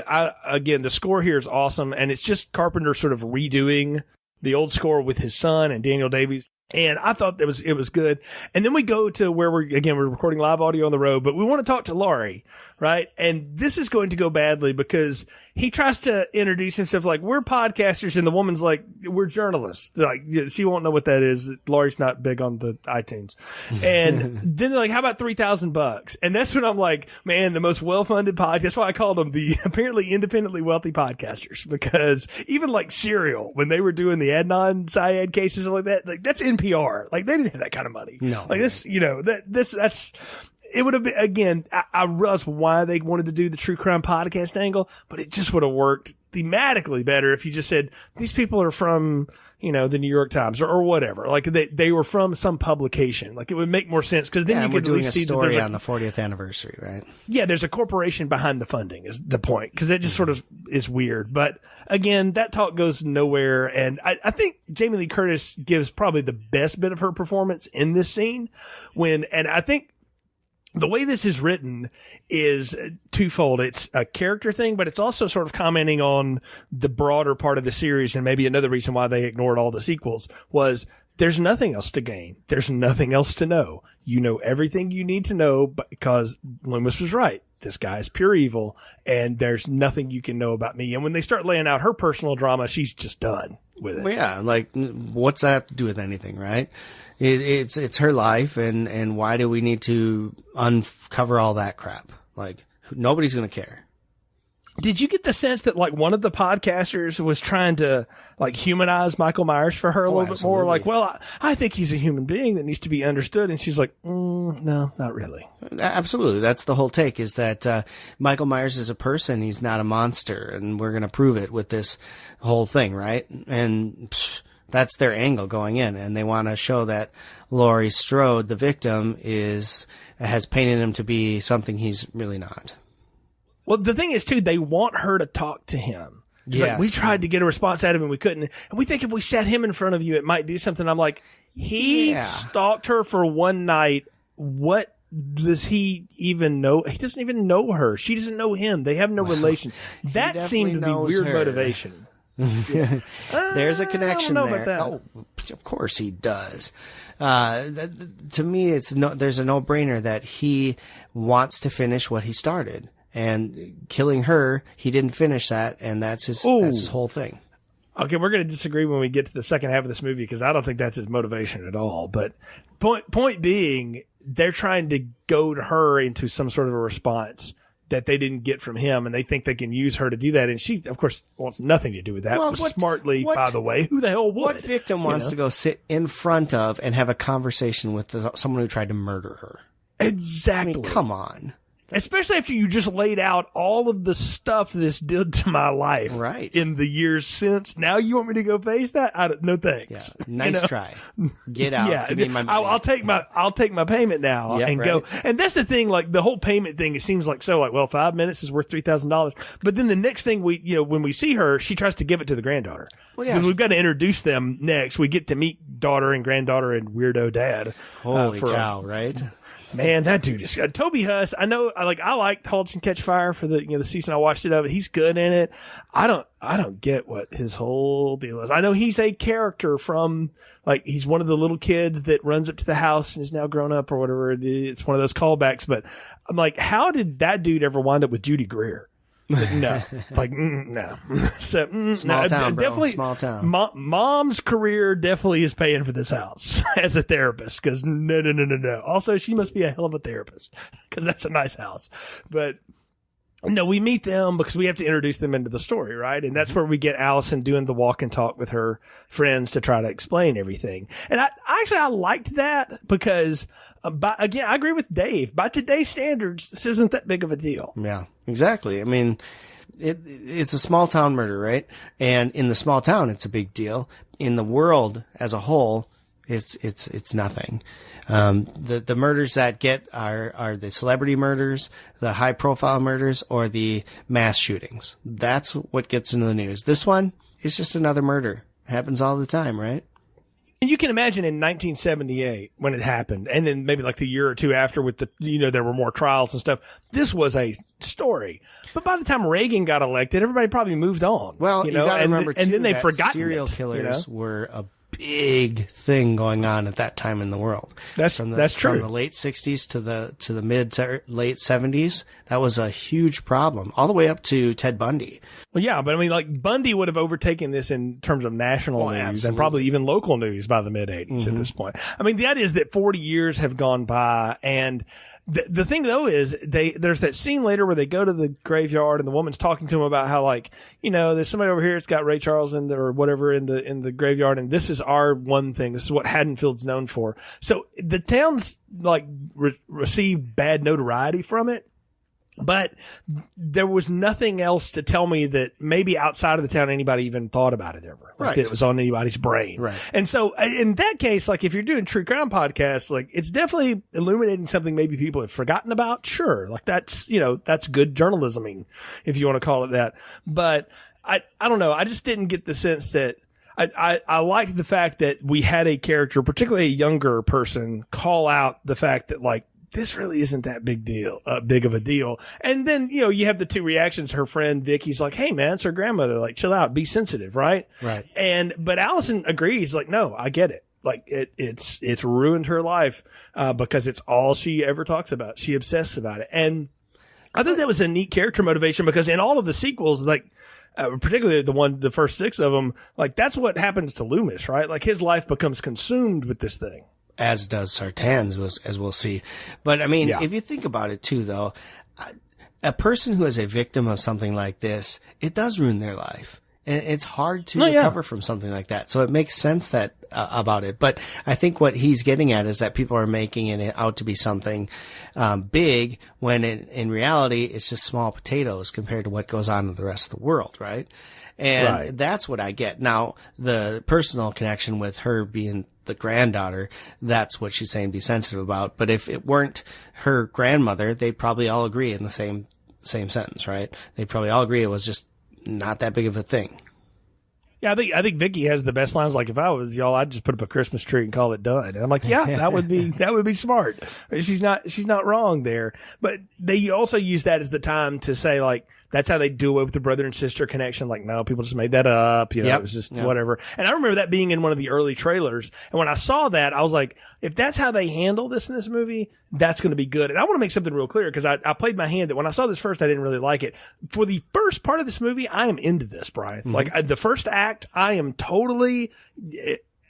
again, the score here is awesome, and it's just Carpenter sort of redoing the old score with his son and Daniel Davies. And I thought it was good. And then we go to where we're recording live audio on the road, but we want to talk to Laurie, right? And this is going to go badly because he tries to introduce himself like, we're podcasters, and the woman's like, we're journalists. Like, she won't know what that is. Laurie's not big on the iTunes. And then they're like, how about $3,000? And that's when I'm like, man, the most well-funded podcast. That's why I called them the apparently independently wealthy podcasters, because even like Serial, when they were doing the Adnan Syed cases and like that, like that's NPR. Like they didn't have that kind of money.
No.
Like this, you know, that's, it would have been, again, I realized why they wanted to do the true crime podcast angle, but it just would have worked thematically better if you just said, these people are from, you know, the New York Times or whatever. Like they were from some publication. Like it would make more sense because then you could at least see that there's
on the 40th anniversary, right?
Yeah, there's a corporation behind the funding is the point, because it just sort of is weird. But again, that talk goes nowhere. And I think Jamie Lee Curtis gives probably the best bit of her performance in this scene and I think the way this is written is twofold. It's a character thing, but it's also sort of commenting on the broader part of the series. And maybe another reason why they ignored all the sequels was there's nothing else to gain. There's nothing else to know. You know everything you need to know because Loomis was right. This guy is pure evil and there's nothing you can know about me. And when they start laying out her personal drama, she's just done with it.
Well, yeah. Like, what's that have to do with anything, right? It's her life, and why do we need to uncover all that crap? Like, nobody's going to care.
Did you get the sense that like one of the podcasters was trying to like humanize Michael Myers for her a little bit more? Like, well, I think he's a human being that needs to be understood. And she's like, no, not really.
Absolutely. That's the whole take, is that Michael Myers is a person. He's not a monster. And we're going to prove it with this whole thing, right? And that's their angle going in. And they want to show that Laurie Strode, the victim, has painted him to be something he's really not.
Well, the thing is, too, they want her to talk to him. It's like, we tried to get a response out of him and we couldn't. And we think if we sat him in front of you, it might do something. I'm like, he stalked her for one night. What does he even know? He doesn't even know her. She doesn't know him. They have no relation. That seemed to be weird motivation.
There's a connection
there.
About that. Oh, of course he does. To me, there's a no-brainer that he wants to finish what he started. And killing her, he didn't finish that, and that's his whole thing.
Okay, we're going to disagree when we get to the second half of this movie because I don't think that's his motivation at all. But point being, they're trying to goad her into some sort of a response that they didn't get from him, and they think they can use her to do that. And she, of course, wants nothing to do with that. Well, smartly, by the way, who the hell would?
What victim wants to go sit in front of and have a conversation with someone who tried to murder her?
Exactly.
I mean, come on.
Especially after you just laid out all of the stuff this did to my life in the years since. Now you want me to go face that? No thanks.
Yeah. Nice try. Get out.
Yeah. Give me my money. I'll take my payment now and go. And that's the thing, like the whole payment thing, it seems like so like, well, 5 minutes is worth $3,000. But then the next thing when we see her, she tries to give it to the granddaughter. Well, yeah. We've got to introduce them next. We get to meet daughter and granddaughter and weirdo dad.
Holy cow, right?
Man, that dude is good. Toby Huss, I know, I liked *Halt and Catch Fire* for the season I watched it of it. He's good in it. I don't get what his whole deal is. I know he's a character from, like, he's one of the little kids that runs up to the house and is now grown up or whatever. It's one of those callbacks, but I'm like, how did that dude ever wind up with Judy Greer? No, no. So,
small town, bro.
Definitely,
small town.
Mom's career definitely is paying for this house as a therapist. Because no. Also, she must be a hell of a therapist because that's a nice house. But no, we meet them because we have to introduce them into the story, right? And that's where we get Allison doing the walk and talk with her friends to try to explain everything. And I liked that because. Again, I agree with Dave. By today's standards, this isn't that big of a deal.
Yeah, exactly. I mean, it's a small town murder, right? And in the small town, it's a big deal. In the world as a whole, it's nothing. The murders that get are the celebrity murders, the high profile murders, or the mass shootings. That's what gets into the news. This one is just another murder. It happens all the time, right?
And you can imagine in 1978 when it happened, and then maybe like the year or two after with there were more trials and stuff. This was a story. But by the time Reagan got elected, everybody probably moved on.
Well, you gotta remember too,
and then they forgot
serial killers were a big thing going on at that time in the world.
That's true.
From the late 60s to the late 70s, that was a huge problem, all the way up to Ted Bundy.
Well, yeah, but I mean, like Bundy would have overtaken this in terms of national news
absolutely.
and probably even local news by the mid 80s at this point. I mean, the idea is that 40 years have gone by, and the thing though is there's that scene later where they go to the graveyard and the woman's talking to him about how, like, there's somebody over here that's got Ray Charles in there or whatever in the graveyard, and this is our one thing. This is what Haddonfield's known for. So the town's like received bad notoriety from it. But there was nothing else to tell me that maybe outside of the town anybody even thought about it ever. Like that it was on anybody's brain.
Right.
And so in that case, like if you're doing true crime podcasts, like it's definitely illuminating something maybe people have forgotten about. Sure. Like that's good journalisming, if you want to call it that. But I don't know. I just didn't get the sense that I liked the fact that we had a character, particularly a younger person, call out the fact that, like, this really isn't that big of a deal. And then, you have the two reactions. Her friend Vicky's like, hey man, it's her grandmother. Like, chill out, be sensitive. Right.
Right.
But Allison agrees, like, no, I get it. Like it's ruined her life, because it's all she ever talks about. She obsesses about it. And I think that was a neat character motivation, because in all of the sequels, like, particularly the first 6 of them, like that's what happens to Loomis, right? Like his life becomes consumed with this thing.
As does Sartan's, as we'll see. But I mean, if you think about it too, though, a person who is a victim of something like this, it does ruin their life. And it's hard to recover from something like that. So it makes sense that about it. But I think what he's getting at is that people are making it out to be something big, when in reality it's just small potatoes compared to what goes on in the rest of the world, right? And that's what I get. Now, the personal connection with her being the granddaughter, that's what she's saying be sensitive about. But if it weren't her grandmother, they'd probably all agree in the same sentence, right? They'd probably all agree it was just not that big of a thing.
Yeah, I think Vicky has the best lines. Like, if I was y'all, I'd just put up a Christmas tree and call it done. And I'm like, yeah, that would be smart. She's not wrong there. But they also use that as the time to say, like, that's how they do away with the brother and sister connection. Like, no, people just made that up. It was just whatever. And I remember that being in one of the early trailers. And when I saw that, I was like, if that's how they handle this in this movie, that's going to be good. And I want to make something real clear, because I played my hand that when I saw this first, I didn't really like it. For the first part of this movie, I am into this, Brian. Mm-hmm. Like, the first act, I am totally,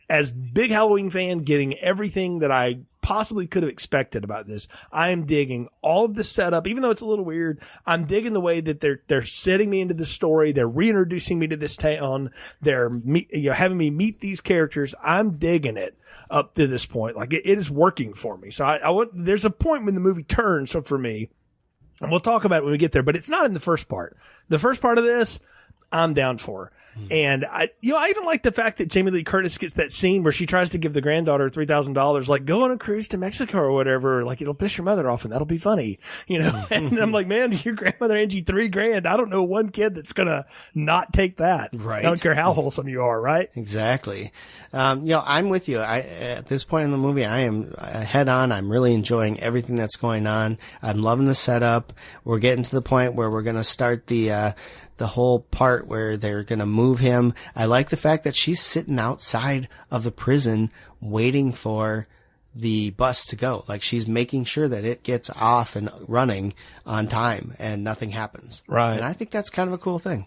as big Halloween fan, getting everything that I possibly could have expected about this. I am digging all of the setup, even though it's a little weird. I'm digging the way that they're setting me into the story. They're reintroducing me to this town. They're having me meet these characters. I'm digging it up to this point. Like, it is working for me. So there's a point when the movie turns. So for me, and we'll talk about it when we get there, but it's not in the first part. The first part of this, I'm down for. And I even like the fact that Jamie Lee Curtis gets that scene where she tries to give the granddaughter $3,000, like, go on a cruise to Mexico or whatever. Like, it'll piss your mother off and that'll be funny, And I'm like, man, your grandmother hands you $3,000. I don't know one kid that's going to not take that.
Right.
I don't care how wholesome you are. Right.
Exactly. I'm with you. At this point in the movie, I am head on. I'm really enjoying everything that's going on. I'm loving the setup. We're getting to the point where we're going to start the whole part where they're going to move him. I like the fact that she's sitting outside of the prison waiting for the bus to go. Like, she's making sure that it gets off and running on time and nothing happens.
Right.
And I think that's kind of a cool thing.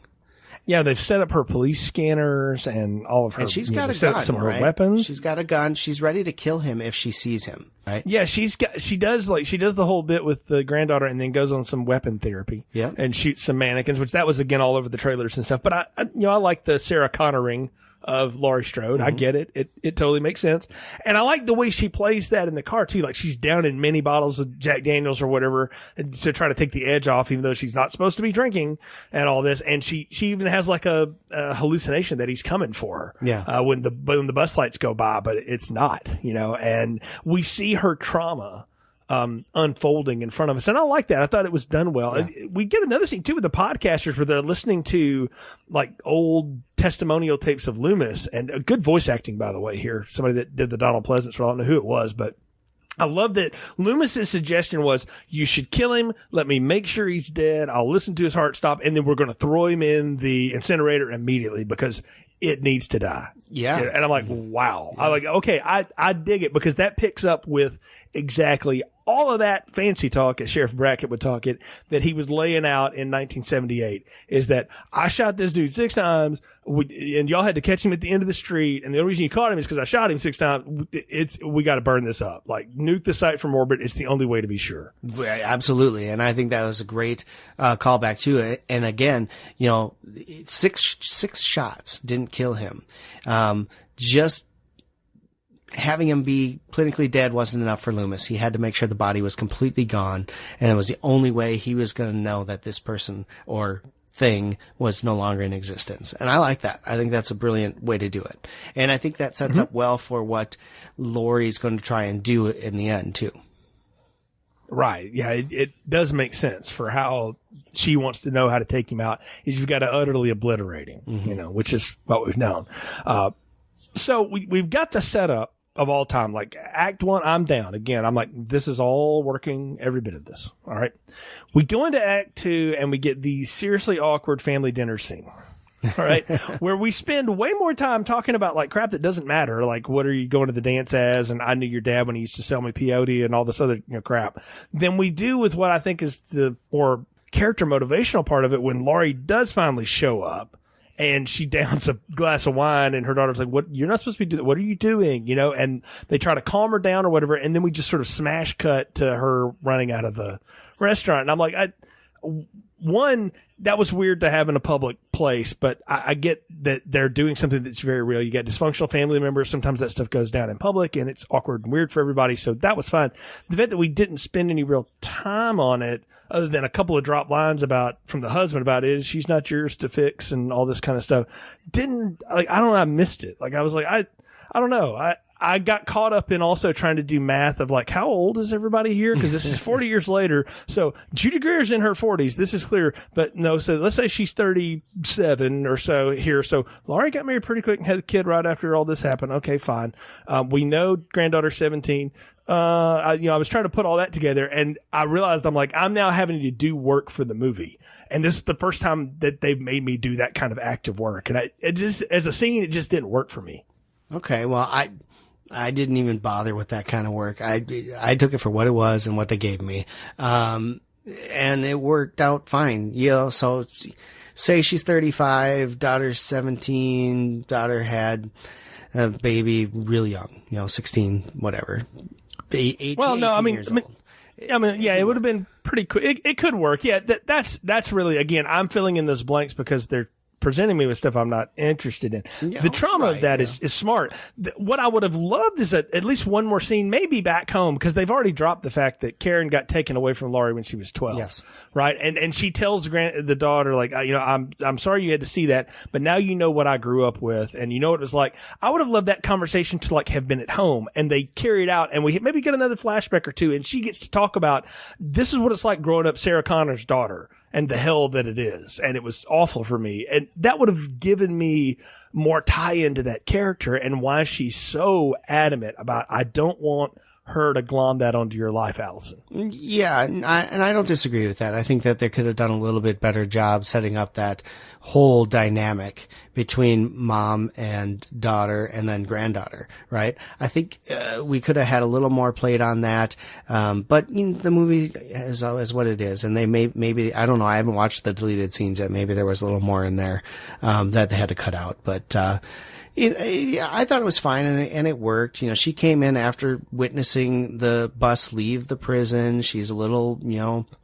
Yeah, they've set up her police scanners and all of her.
And she's got a gun,
some of
right?
her weapons.
She's got a gun. She's ready to kill him if she sees him, right?
Yeah, she does the whole bit with the granddaughter, and then goes on some weapon therapy.
Yeah,
and shoots some mannequins, which that was again all over the trailers and stuff. But I like the Sarah Connoring of Laurie Strode. I get it. It totally makes sense. And I like the way she plays that in the car too. Like, she's down in many bottles of Jack Daniels or whatever to try to take the edge off, even though she's not supposed to be drinking and all this. And she even has like a hallucination that he's coming for her.
Yeah.
When the bus lights go by, but it's not, and we see her trauma unfolding in front of us. And I like that. I thought it was done well. Yeah. We get another scene too with the podcasters where they're listening to like old testimonial tapes of Loomis, and good voice acting, by the way, here. Somebody that did the Donald Pleasance, I don't know who it was, but I love that Loomis's suggestion was, you should kill him. Let me make sure he's dead. I'll listen to his heart stop. And then we're going to throw him in the incinerator immediately because it needs to die.
Yeah.
And I'm like, wow. Yeah. I'm like, okay, I dig it, because that picks up with exactly all of that fancy talk, as Sheriff Brackett would talk it, that he was laying out in 1978, is that I shot this dude 6 times, and y'all had to catch him at the end of the street, and the only reason you caught him is because I shot him 6 times. We got to burn this up. Like, nuke the site from orbit. It's the only way to be sure.
Absolutely. And I think that was a great callback to it. And again, 6 shots didn't kill him. Just having him be clinically dead wasn't enough for Loomis. He had to make sure the body was completely gone, and it was the only way he was going to know that this person or thing was no longer in existence. And I like that. I think that's a brilliant way to do it. And I think that sets up well for what Laurie's going to try and do in the end, too.
Right. Yeah, it does make sense for how she wants to know how to take him out, is you've got to utterly obliterate him, which is what we've known. So we've got the setup of all time. Like act 1, I'm down. Again, I'm like, this is all working, every bit of this. All right. We go into act 2 and we get the seriously awkward family dinner scene. All right. Where we spend way more time talking about like crap that doesn't matter. Like, what are you going to the dance as? And I knew your dad when he used to sell me peyote and all this other, crap than we do with what I think is the more character motivational part of it when Laurie does finally show up and she downs a glass of wine and her daughter's like, what, you're not supposed to be doing that. What are you doing? And they try to calm her down or whatever. And then we just sort of smash cut to her running out of the restaurant. And I'm like, one, that was weird to have in a public place, but I get that they're doing something that's very real. You got dysfunctional family members. Sometimes that stuff goes down in public and it's awkward and weird for everybody. So that was fine. The fact that we didn't spend any real time on it, other than a couple of drop lines from the husband about it, she's not yours to fix and all this kind of stuff. I don't know. I missed it. Like I was like, I don't know. I got caught up in also trying to do math of like, how old is everybody here? Because this is 40 years later. So Judy Greer's in her 40s. This is clear. But no, so let's say she's 37 or so here. So Laurie got married pretty quick and had a kid right after all this happened. Okay, fine. We know granddaughter's 17. I was trying to put all that together and I realized I'm now having to do work for the movie. And this is the first time that they've made me do that kind of active work. And it just, as a scene, it just didn't work for me. Okay. Well, I didn't even bother with that kind of work. I took it for what it was and what they gave me. And it worked out fine. So say she's 35, daughter's 17, daughter had a baby really young, 16, whatever. 18, well, no, years old. Yeah, it would have been pretty quick. It could work. Yeah, that's really, again, I'm filling in those blanks because they're presenting me with stuff I'm not interested in. Yeah, the trauma of that is smart. What I would have loved is at least one more scene, maybe back home, because they've already dropped the fact that Karen got taken away from Laurie when she was 12. Yes. Right. And she tells the daughter, like, I'm sorry you had to see that, but now you know what I grew up with and you know what it was like. I would have loved that conversation to like have been at home and they carry it out and we maybe get another flashback or two and she gets to talk about this is what it's like growing up Sarah Connor's daughter and the hell that it is. And it was awful for me. And that would have given me more tie into that character and why she's so adamant about, I don't want her to glom that onto your life, Allison. Yeah. And I don't disagree with that. I think that they could have done a little bit better job setting up that whole dynamic between mom and daughter and then granddaughter, right? I think we could have had a little more played on that. But the movie is what it is. And they maybe, I don't know, I haven't watched the deleted scenes yet. Maybe there was a little more in there that they had to cut out. But I thought it was fine and it worked. She came in after witnessing the bus leave the prison. She's a little,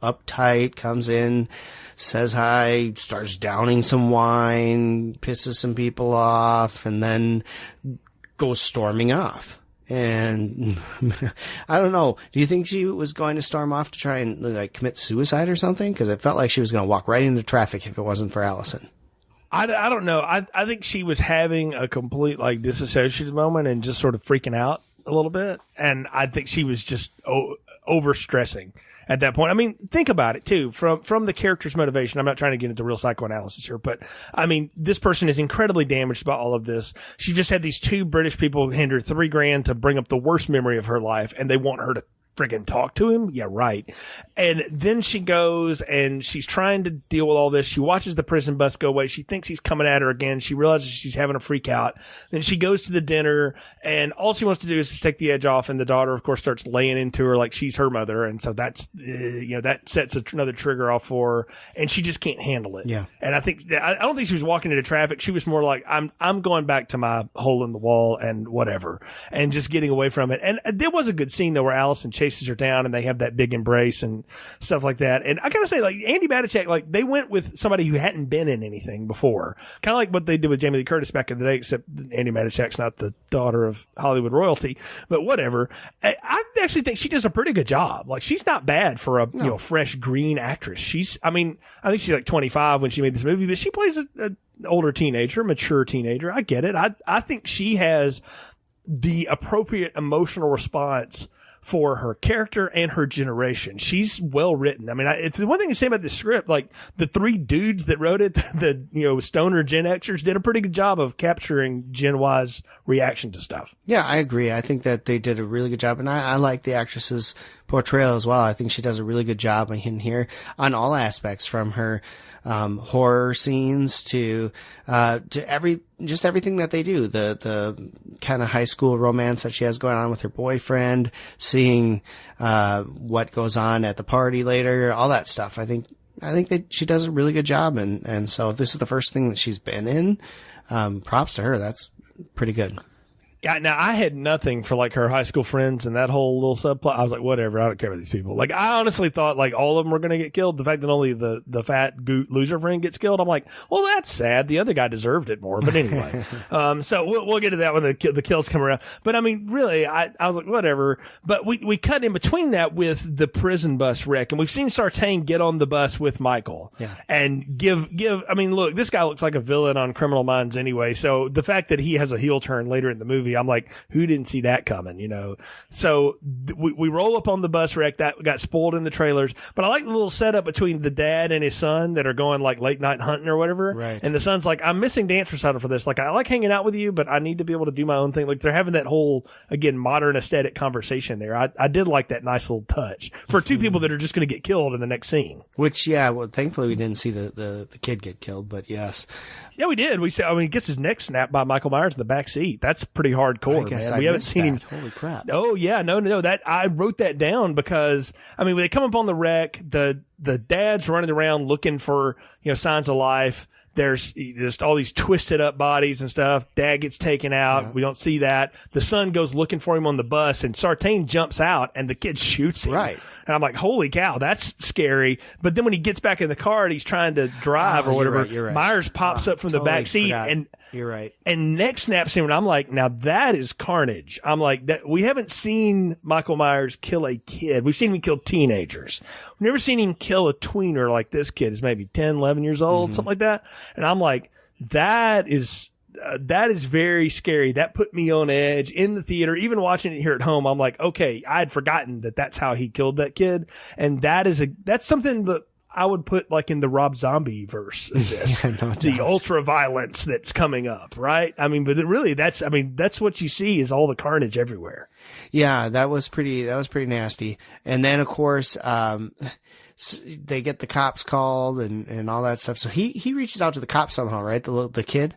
uptight, comes in, says hi, starts downing some wine, pisses some people off, and then goes storming off. And I don't know. Do you think she was going to storm off to try and like commit suicide or something? Because it felt like she was going to walk right into traffic if it wasn't for Allison. I don't know. I think she was having a complete like disassociated moment and just sort of freaking out a little bit. And I think she was just overstressing at that point. I mean, think about it too, from the character's motivation. I'm not trying to get into real psychoanalysis here, but I mean, this person is incredibly damaged by all of this. She just had these two British people hand her $3,000 to bring up the worst memory of her life, and they want her to friggin' talk to him? Yeah, right. And then she goes and she's trying to deal with all this. She watches the prison bus go away. She thinks he's coming at her again. She realizes she's having a freak out. Then she goes to the dinner and all she wants to do is just take the edge off. And the daughter, of course, starts laying into her like she's her mother. And so that's, that sets another trigger off for her and she just can't handle it. Yeah. And I don't think she was walking into traffic. She was more like, I'm going back to my hole in the wall and whatever and just getting away from it. And there was a good scene though where Allison chases her down and they have that big embrace and stuff like that. And I gotta say, like, Andy Matichak, like, they went with somebody who hadn't been in anything before. Kind of like what they did with Jamie Lee Curtis back in the day, except Andy Matichak's not the daughter of Hollywood royalty, but whatever. I actually think she does a pretty good job. Like, she's not bad for a, fresh green actress. I think she's like 25 when she made this movie, but she plays an older teenager, mature teenager. I get it. I think she has the appropriate emotional response for her character and her generation. She's well written. I mean, it's the one thing to say about this script, like the three dudes that wrote it, the, stoner Gen Xers did a pretty good job of capturing Gen Y's reaction to stuff.
Yeah, I agree. I think that they did a really good job, and I like the actress's portrayal as well. I think she does a really good job in here on all aspects, from her horror scenes to everything that they do. The kind of high school romance that she has going on with her boyfriend, seeing what goes on at the party later, all that stuff. I think that she does a really good job, and so if this is the first thing that she's been in, props to her. That's pretty good.
Yeah, now I had nothing for like her high school friends and that whole little subplot. I was like, whatever, I don't care about these people. Like, I honestly thought like all of them were going to get killed. The fact that only the fat loser friend gets killed, I'm like, well, that's sad. The other guy deserved it more. But anyway, so we'll get to that when the kills come around. But I mean, really, I was like, whatever. But we cut in between that with the prison bus wreck, and we've seen Sartain get on the bus with Michael, and give. I mean, look, this guy looks like a villain on Criminal Minds anyway. So the fact that he has a heel turn later in the movie, I'm like, who didn't see that coming, So we roll up on the bus wreck that got spoiled in the trailers, but I like the little setup between the dad and his son that are going like late night hunting or whatever.
Right.
And the son's like, I'm missing dance recital for this. Like, I like hanging out with you, but I need to be able to do my own thing. Like, they're having that whole, again, modern aesthetic conversation there. I did like that nice little touch for two people that are just going to get killed in the next scene.
Which, yeah, well, thankfully we didn't see the kid get killed, but yes.
Yeah, we did. He gets his neck snapped by Michael Myers in the back seat. That's pretty hardcore, man. We haven't seen him.
Holy crap.
Oh, yeah. No. That I wrote that down because, I mean, when they come up on the wreck, the dad's running around looking for, signs of life. There's all these twisted up bodies and stuff. Dad gets taken out. Yeah. We don't see that. The son goes looking for him on the bus, and Sartain jumps out, and the kid shoots him.
Right.
And I'm like, holy cow, that's scary. But then when he gets back in the car and he's trying to drive or whatever,
you're right.
Myers pops up from the back seat and
you're right.
And neck snaps him, and I'm like, now that is carnage. I'm like, that we haven't seen Michael Myers kill a kid. We've seen him kill teenagers. We've never seen him kill a tweener like this kid is maybe 10, 11 years old, something like that. And I'm like, that is very scary. That put me on edge in the theater. Even watching it here at home, I'm like, okay, I had forgotten that that's how he killed that kid. And that's something that I would put like in the Rob Zombie verse of this, the ultra violence that's coming up, right? I mean, but that's what you see is all the carnage everywhere.
Yeah, that was pretty nasty. And then of course, they get the cops called and all that stuff. So he reaches out to the cops somehow, right? The kid.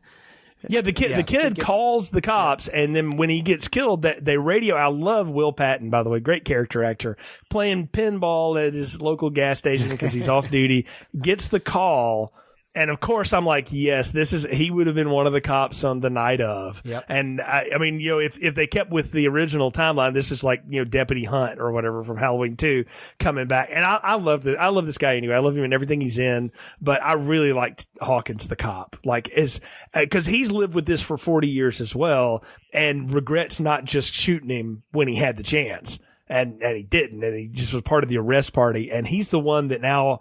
Yeah, the kid calls the cops, and then when he gets killed, they radio. I love Will Patton, by the way, great character actor, playing pinball at his local gas station because he's off duty. Gets the call, and of course I'm like, yes, he would have been one of the cops on the night of.
Yep.
And I mean, if they kept with the original timeline, this is like Deputy Hunt or whatever from Halloween 2 coming back. And I love this guy anyway. I love him in everything he's in, but I really liked Hawkins the cop, because he's lived with this for 40 years as well, and regrets not just shooting him when he had the chance. And he didn't, and he just was part of the arrest party. And he's the one that now,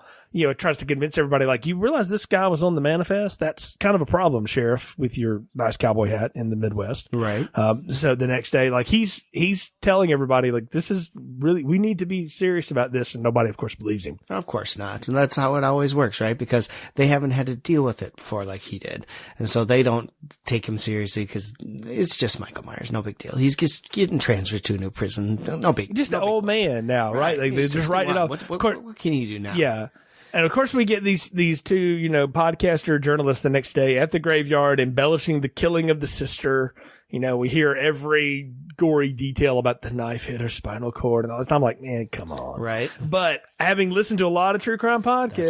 tries to convince everybody, like, you realize this guy was on the manifest? That's kind of a problem, Sheriff, with your nice cowboy hat in the Midwest.
Right.
So the next day, like, he's telling everybody, like, this is really, we need to be serious about this. And nobody, of course, believes him.
Of course not. And that's how it always works, right? Because they haven't had to deal with it before like he did. And so they don't take him seriously because it's just Michael Myers. No big deal. He's just getting transferred to a new prison. No big deal.
Just an old man now, right? Like, they just write it off.
What can you do now?
Yeah. And of course we get these two, podcaster journalists the next day at the graveyard embellishing the killing of the sister. We hear every gory detail about the knife hit her spinal cord and all this. I'm like, man, come on.
Right.
But having listened to a lot of true crime podcasts,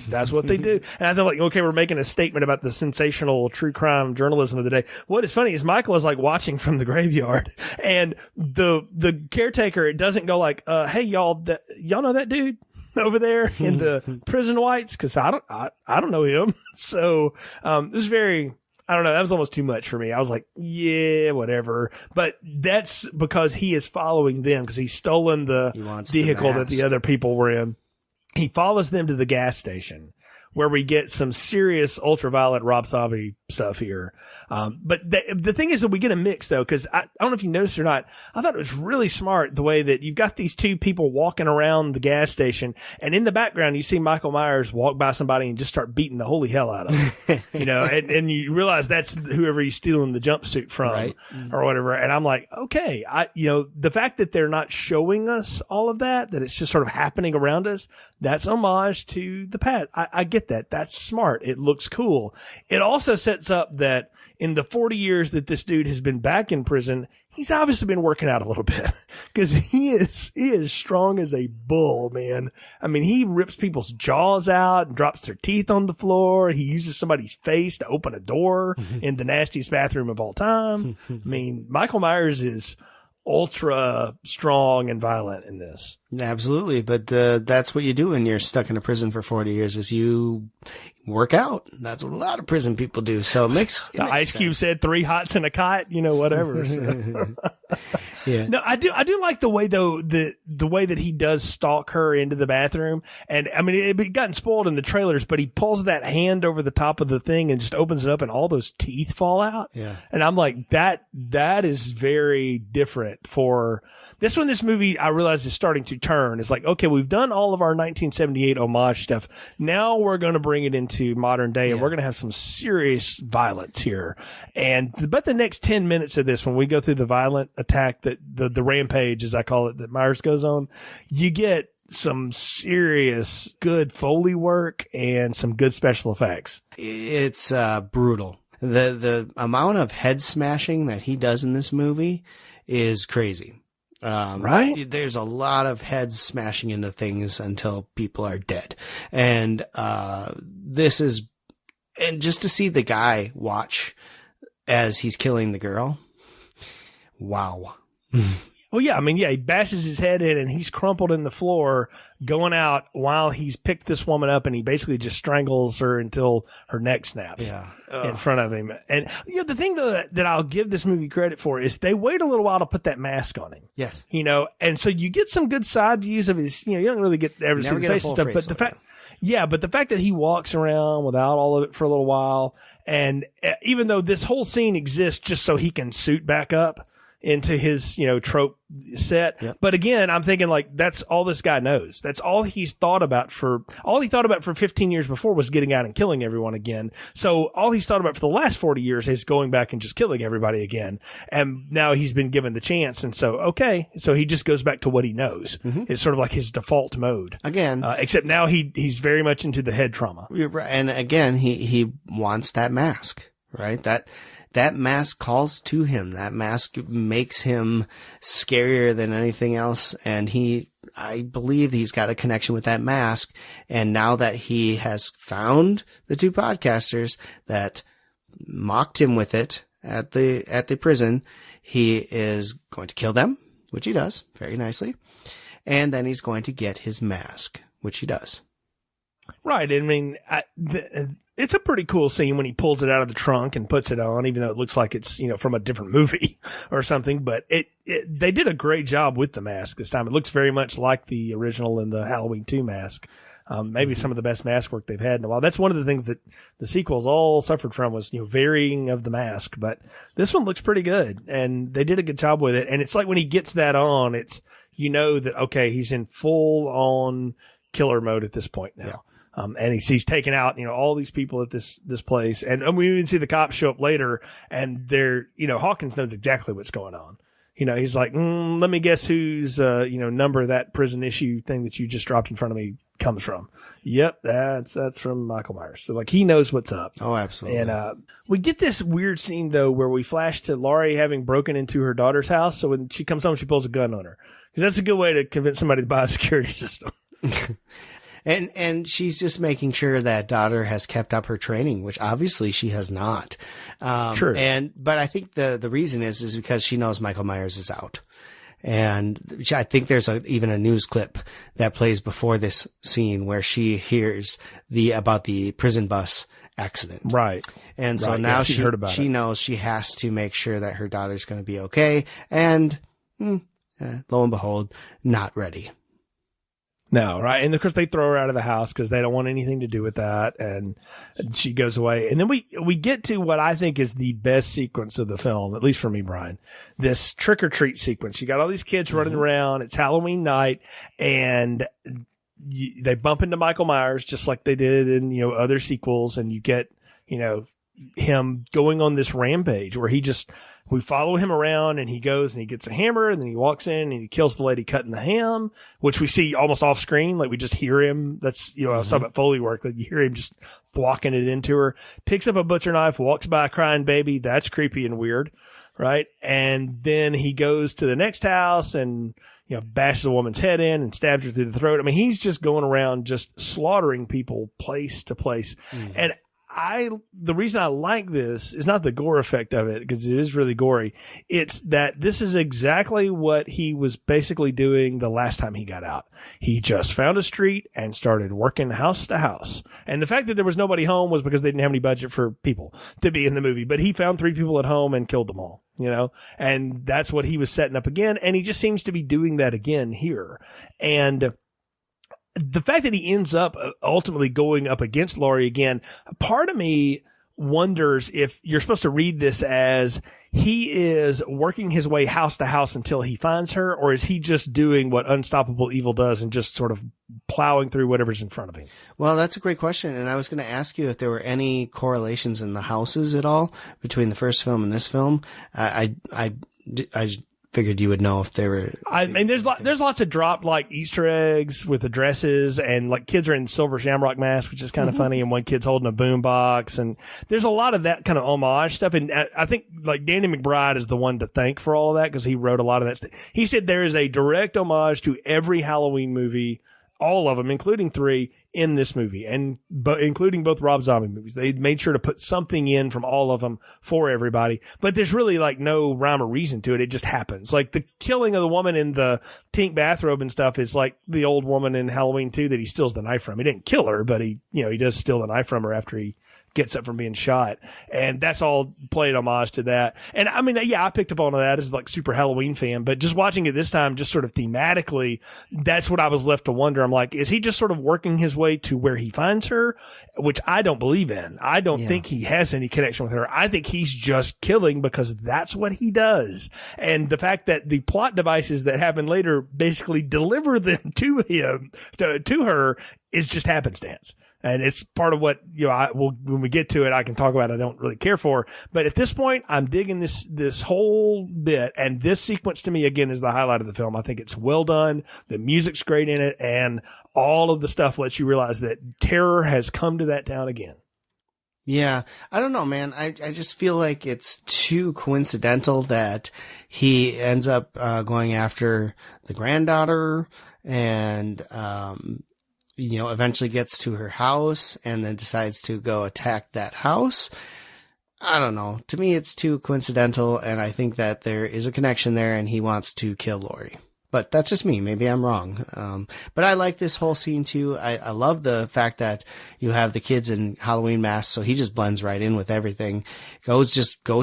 that's what they do. And I thought, like, okay, we're making a statement about the sensational true crime journalism of the day. What is funny is Michael is like watching from the graveyard, and the caretaker, it doesn't go like, hey, y'all know that dude over there in the prison whites? Cause I don't know him. So, this is very, I don't know. That was almost too much for me. I was like, yeah, whatever. But that's because he is following them because he's stolen the vehicle that the other people were in. He follows them to the gas station where we get some serious ultraviolet Rob Zombie stuff here. But the thing is that we get a mix though, because I don't know if you noticed or not. I thought it was really smart the way that you've got these two people walking around the gas station, and in the background you see Michael Myers walk by somebody and just start beating the holy hell out of him. And you realize that's whoever he's stealing the jumpsuit from,
right.
or whatever. And I'm like, okay, the fact that they're not showing us all of that it's just sort of happening around us, that's homage to the past. I get that. That's smart. It looks cool. It also sets up that in the 40 years that this dude has been back in prison, he's obviously been working out a little bit, because he is strong as a bull, man. I mean, he rips people's jaws out and drops their teeth on the floor. He uses somebody's face to open a door in the nastiest bathroom of all time. I mean, Michael Myers is ultra strong and violent in this.
Absolutely. But that's what you do when you're stuck in a prison for 40 years is you work out. That's what a lot of prison people do. So it makes
Ice Cube said 3 hots and a kite, whatever. So.
Yeah.
No, I do like the way though, the way that he does stalk her into the bathroom. And I mean, it gotten spoiled in the trailers, but he pulls that hand over the top of the thing and just opens it up and all those teeth fall out.
Yeah.
And I'm like, that is very different for this one. This movie, I realize, is starting to turn. It's like, okay, we've done all of our 1978 homage stuff. Now we're going to bring it into modern day, and we're going to have some serious violence here. But the next 10 minutes of this, when we go through the violent attack, that the rampage, as I call it, that Myers goes on, you get some serious good Foley work and some good special effects.
It's brutal. The amount of head smashing that he does in this movie is crazy.
Right?
There's a lot of heads smashing into things until people are dead. And and just to see the guy watch as he's killing the girl. Wow.
Well, yeah, I mean, he bashes his head in and he's crumpled in the floor going out while he's picked this woman up, and he basically just strangles her until her neck snaps in front of him. And the thing that I'll give this movie credit for is they wait a little while to put that mask on him.
Yes.
And so you get some good side views of his, you don't really get ever see the face and stuff, but the fact that he walks around without all of it for a little while, and even though this whole scene exists just so he can suit back up into his, trope set. Yep. But again, I'm thinking like, that's all this guy knows. That's all he's thought about for 15 years before was getting out and killing everyone again. So all he's thought about for the last 40 years is going back and just killing everybody again. And now he's been given the chance. And so he just goes back to what he knows. Mm-hmm. It's sort of like his default mode.
Again.
Except now he's very much into the head trauma.
And again, he wants that mask, right? That mask calls to him. That mask makes him scarier than anything else. And I believe he's got a connection with that mask. And now that he has found the 2 podcasters that mocked him with it at the prison, he is going to kill them, which he does very nicely. And then he's going to get his mask, which he does.
Right. I mean, it's a pretty cool scene when he pulls it out of the trunk and puts it on, even though it looks like it's, from a different movie or something. But they did a great job with the mask this time. It looks very much like the original in the Halloween 2 mask. Maybe some of the best mask work they've had in a while. That's one of the things that the sequels all suffered from was, varying of the mask. But this one looks pretty good, and they did a good job with it. And it's like when he gets that on, it's, that, okay, he's in full on killer mode at this point now. Yeah. And he's taken out, all these people at this place. And we even see the cops show up later, and they're, Hawkins knows exactly what's going on. He's like, let me guess whose, number that prison issue thing that you just dropped in front of me comes from. Yep. That's from Michael Myers. So like, he knows what's up.
Oh, absolutely.
And, we get this weird scene though, where we flash to Laurie having broken into her daughter's house. So when she comes home, she pulls a gun on her, because that's a good way to convince somebody to buy a security system.
And she's just making sure that daughter has kept up her training, which obviously she has not.
Sure.
But I think the reason is because she knows Michael Myers is out. And I think there's even a news clip that plays before this scene where she hears about the prison bus accident.
Right.
And so now she knows she has to make sure that her daughter's going to be okay. And lo and behold, not ready.
No, right? And of course they throw her out of the house because they don't want anything to do with that, and she goes away. And then we get to what I think is the best sequence of the film, at least for me, Brian. This trick or treat sequence. You got all these kids running around. It's Halloween night, and they bump into Michael Myers just like they did in other sequels, and you get him going on this rampage where we follow him around, and he goes and he gets a hammer, and then he walks in and he kills the lady cutting the ham, which we see almost off screen. Like we just hear him. That's, I was talking about Foley work. Like you hear him just thwacking it into her, picks up a butcher knife, walks by a crying baby. That's creepy and weird. Right. And then he goes to the next house and, bashes a woman's head in and stabs her through the throat. I mean, he's just going around just slaughtering people place to place. And the reason I like this is not the gore effect of it, because it is really gory. It's that this is exactly what he was basically doing the last time he got out. He just found a street and started working house to house. And the fact that there was nobody home was because they didn't have any budget for people to be in the movie. But he found 3 people at home and killed them all, and that's what he was setting up again. And he just seems to be doing that again here. And the fact that he ends up ultimately going up against Laurie again, part of me wonders if you're supposed to read this as he is working his way house to house until he finds her, or is he just doing what Unstoppable Evil does and just sort of plowing through whatever's in front of him?
Well, that's a great question. And I was going to ask you if there were any correlations in the houses at all between the first film and this film. I figured you would know if they were.
I mean, there's lots of dropped Easter eggs with addresses, and kids are in silver shamrock masks, which is kind of funny. And one kid's holding a boom box, and there's a lot of that kind of homage stuff. And I think Danny McBride is the one to thank for all of that, because he wrote a lot of that stuff. He said there is a direct homage to every Halloween movie, all of them, including 3 in this movie, but including both Rob Zombie movies. They made sure to put something in from all of them for everybody, but there's really no rhyme or reason to it. It just happens. Like the killing of the woman in the pink bathrobe and stuff is like the old woman in Halloween 2 that he steals the knife from. He didn't kill her, but he does steal the knife from her after he gets up from being shot. And that's all played homage to that. And I mean, I picked up on that as super Halloween fan, but just watching it this time, just sort of thematically, that's what I was left to wonder. I'm like, is he just sort of working his way to where he finds her? Which I don't believe in. I don't think he has any connection with her. I think he's just killing because that's what he does. And the fact that the plot devices that happen later basically deliver them to him, to her, is just happenstance. And it's part of what, when we get to it, I can talk about it. I don't really care for. But at this point, I'm digging this whole bit. And this sequence to me, again, is the highlight of the film. I think it's well done. The music's great in it. And all of the stuff lets you realize that terror has come to that town again.
Yeah. I don't know, man. I just feel like it's too coincidental that he ends up going after the granddaughter and, eventually gets to her house and then decides to go attack that house. I don't know. To me, it's too coincidental, and I think that there is a connection there, and he wants to kill Laurie. But that's just me. Maybe I'm wrong. But I like this whole scene too. I love the fact that you have the kids in Halloween masks, so he just blends right in with everything. Goes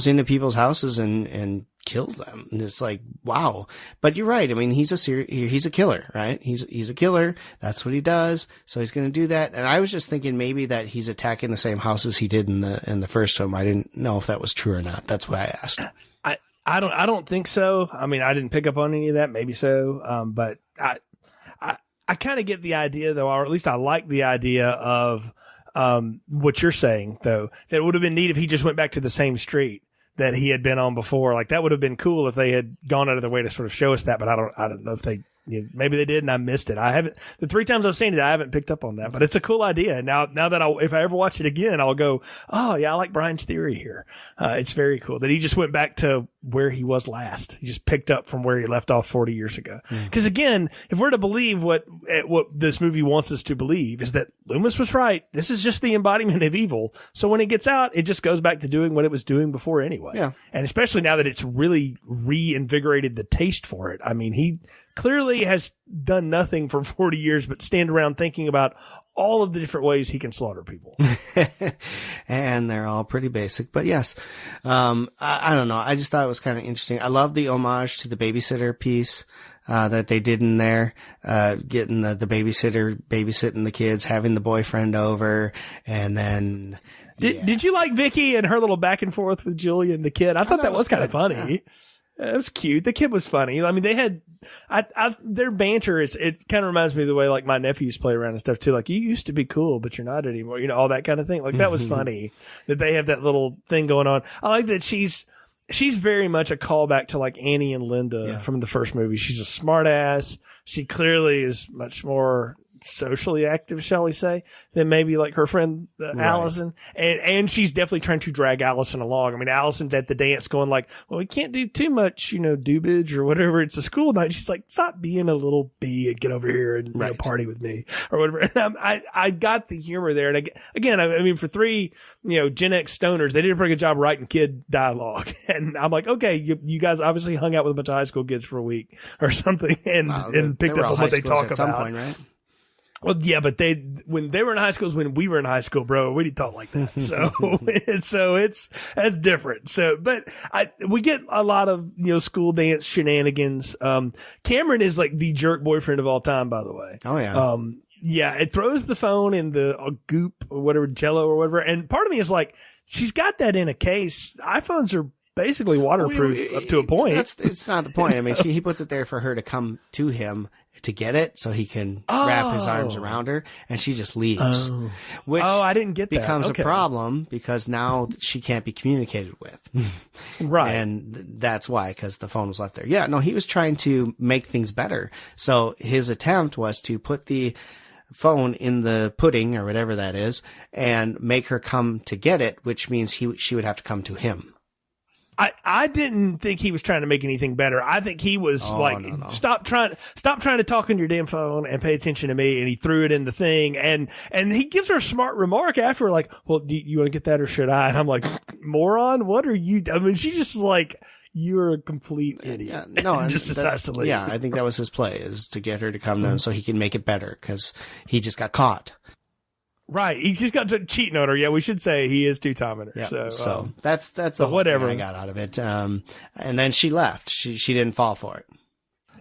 into people's houses and kills them. And it's like, wow. But you're right. I mean, he's a killer, right? He's a killer. That's what he does. So he's going to do that. And I was just thinking maybe that he's attacking the same houses he did in the first film. I didn't know if that was true or not. That's why I asked.
I don't think so. I mean, I didn't pick up on any of that. Maybe so. But I kind of get the idea, though, or at least I like the idea of what you're saying, though, that it would have been neat if he just went back to the same street that he had been on before. Like that would have been cool if they had gone out of their way to sort of show us that. But I don't know if they, maybe they did and I missed it. The 3 times I've seen it, I haven't picked up on that, but it's a cool idea. Now that if I ever watch it again, I'll go, oh yeah, I like Brian's theory here. It's very cool that he just went back to where he was last. He just picked up from where he left off 40 years ago. Because again, if we're to believe what this movie wants us to believe, is that Loomis was right. This is just the embodiment of evil. So when it gets out, it just goes back to doing what it was doing before anyway.
Yeah.
And especially now that it's really reinvigorated the taste for it. I mean, he clearly has done nothing for 40 years but stand around thinking about all of the different ways he can slaughter people.
And they're all pretty basic, but yes. I don't know. I just thought it was kind of interesting. I love the homage to the babysitter piece. that they did in there, getting the babysitter, babysitting the kids, having the boyfriend over, and then.
Did you like Vicky and her little back and forth with Julie and the kid? I thought that was kind of funny. Yeah. It was cute. The kid was funny. I mean, they had, their banter it kind of reminds me of the way like my nephews play around and stuff too. Like, you used to be cool, but you're not anymore. All that kind of thing. Like, that was funny that they have that little thing going on. I like that she's very much a callback to like Annie and Linda from the first movie. She's a smart ass. She clearly is much more socially active, shall we say, than maybe like her friend Allison, and she's definitely trying to drag Allison along. I mean, Allison's at the dance going like, well, we can't do too much, doobage or whatever. It's a school night. She's like, stop being a little bee and get over here and party with me or whatever. And I got the humor there. And again, I mean, for three Gen X stoners, they did a pretty good job writing kid dialogue. And I'm like, okay, you guys obviously hung out with a bunch of high school kids for a week or something and picked up on what they talk about.
Some point, right?
Well, yeah, but when they were in high school is when we were in high school, bro. We didn't talk like that. So that's different. So, but we get a lot of, school dance shenanigans. Cameron is like the jerk boyfriend of all time, by the way.
Oh, yeah.
Yeah, it throws the phone in the goop or whatever, Jello or whatever. And part of me is like, she's got that in a case. iPhones are basically waterproof up to a point.
It's not the point. I mean, he puts it there for her to come to him to get it so he can wrap his arms around her, and she just leaves. Which
I didn't get that.
Becomes a problem because now she can't be communicated with.
Right.
And that's why, because the phone was left there. Yeah, no, he was trying to make things better. So his attempt was to put the phone in the pudding or whatever that is and make her come to get it, which means she would have to come to him.
I didn't think he was trying to make anything better. I think he was stop trying to talk on your damn phone and pay attention to me. And he threw it in the thing. And he gives her a smart remark after, like, well, do you want to get that or should I? And I'm like, moron, what are you? I mean, she's just like, you're a complete idiot.
Yeah, no,
just decides to leave.
Yeah, I think that was his play, is to get her to come to him so he can make it better, because he just got caught.
Right, he just got to cheating on her. Yeah, we should say he is two-timing her.
Yeah, so that's the whole
whatever
thing I got out of it. And then she left. She didn't fall for it.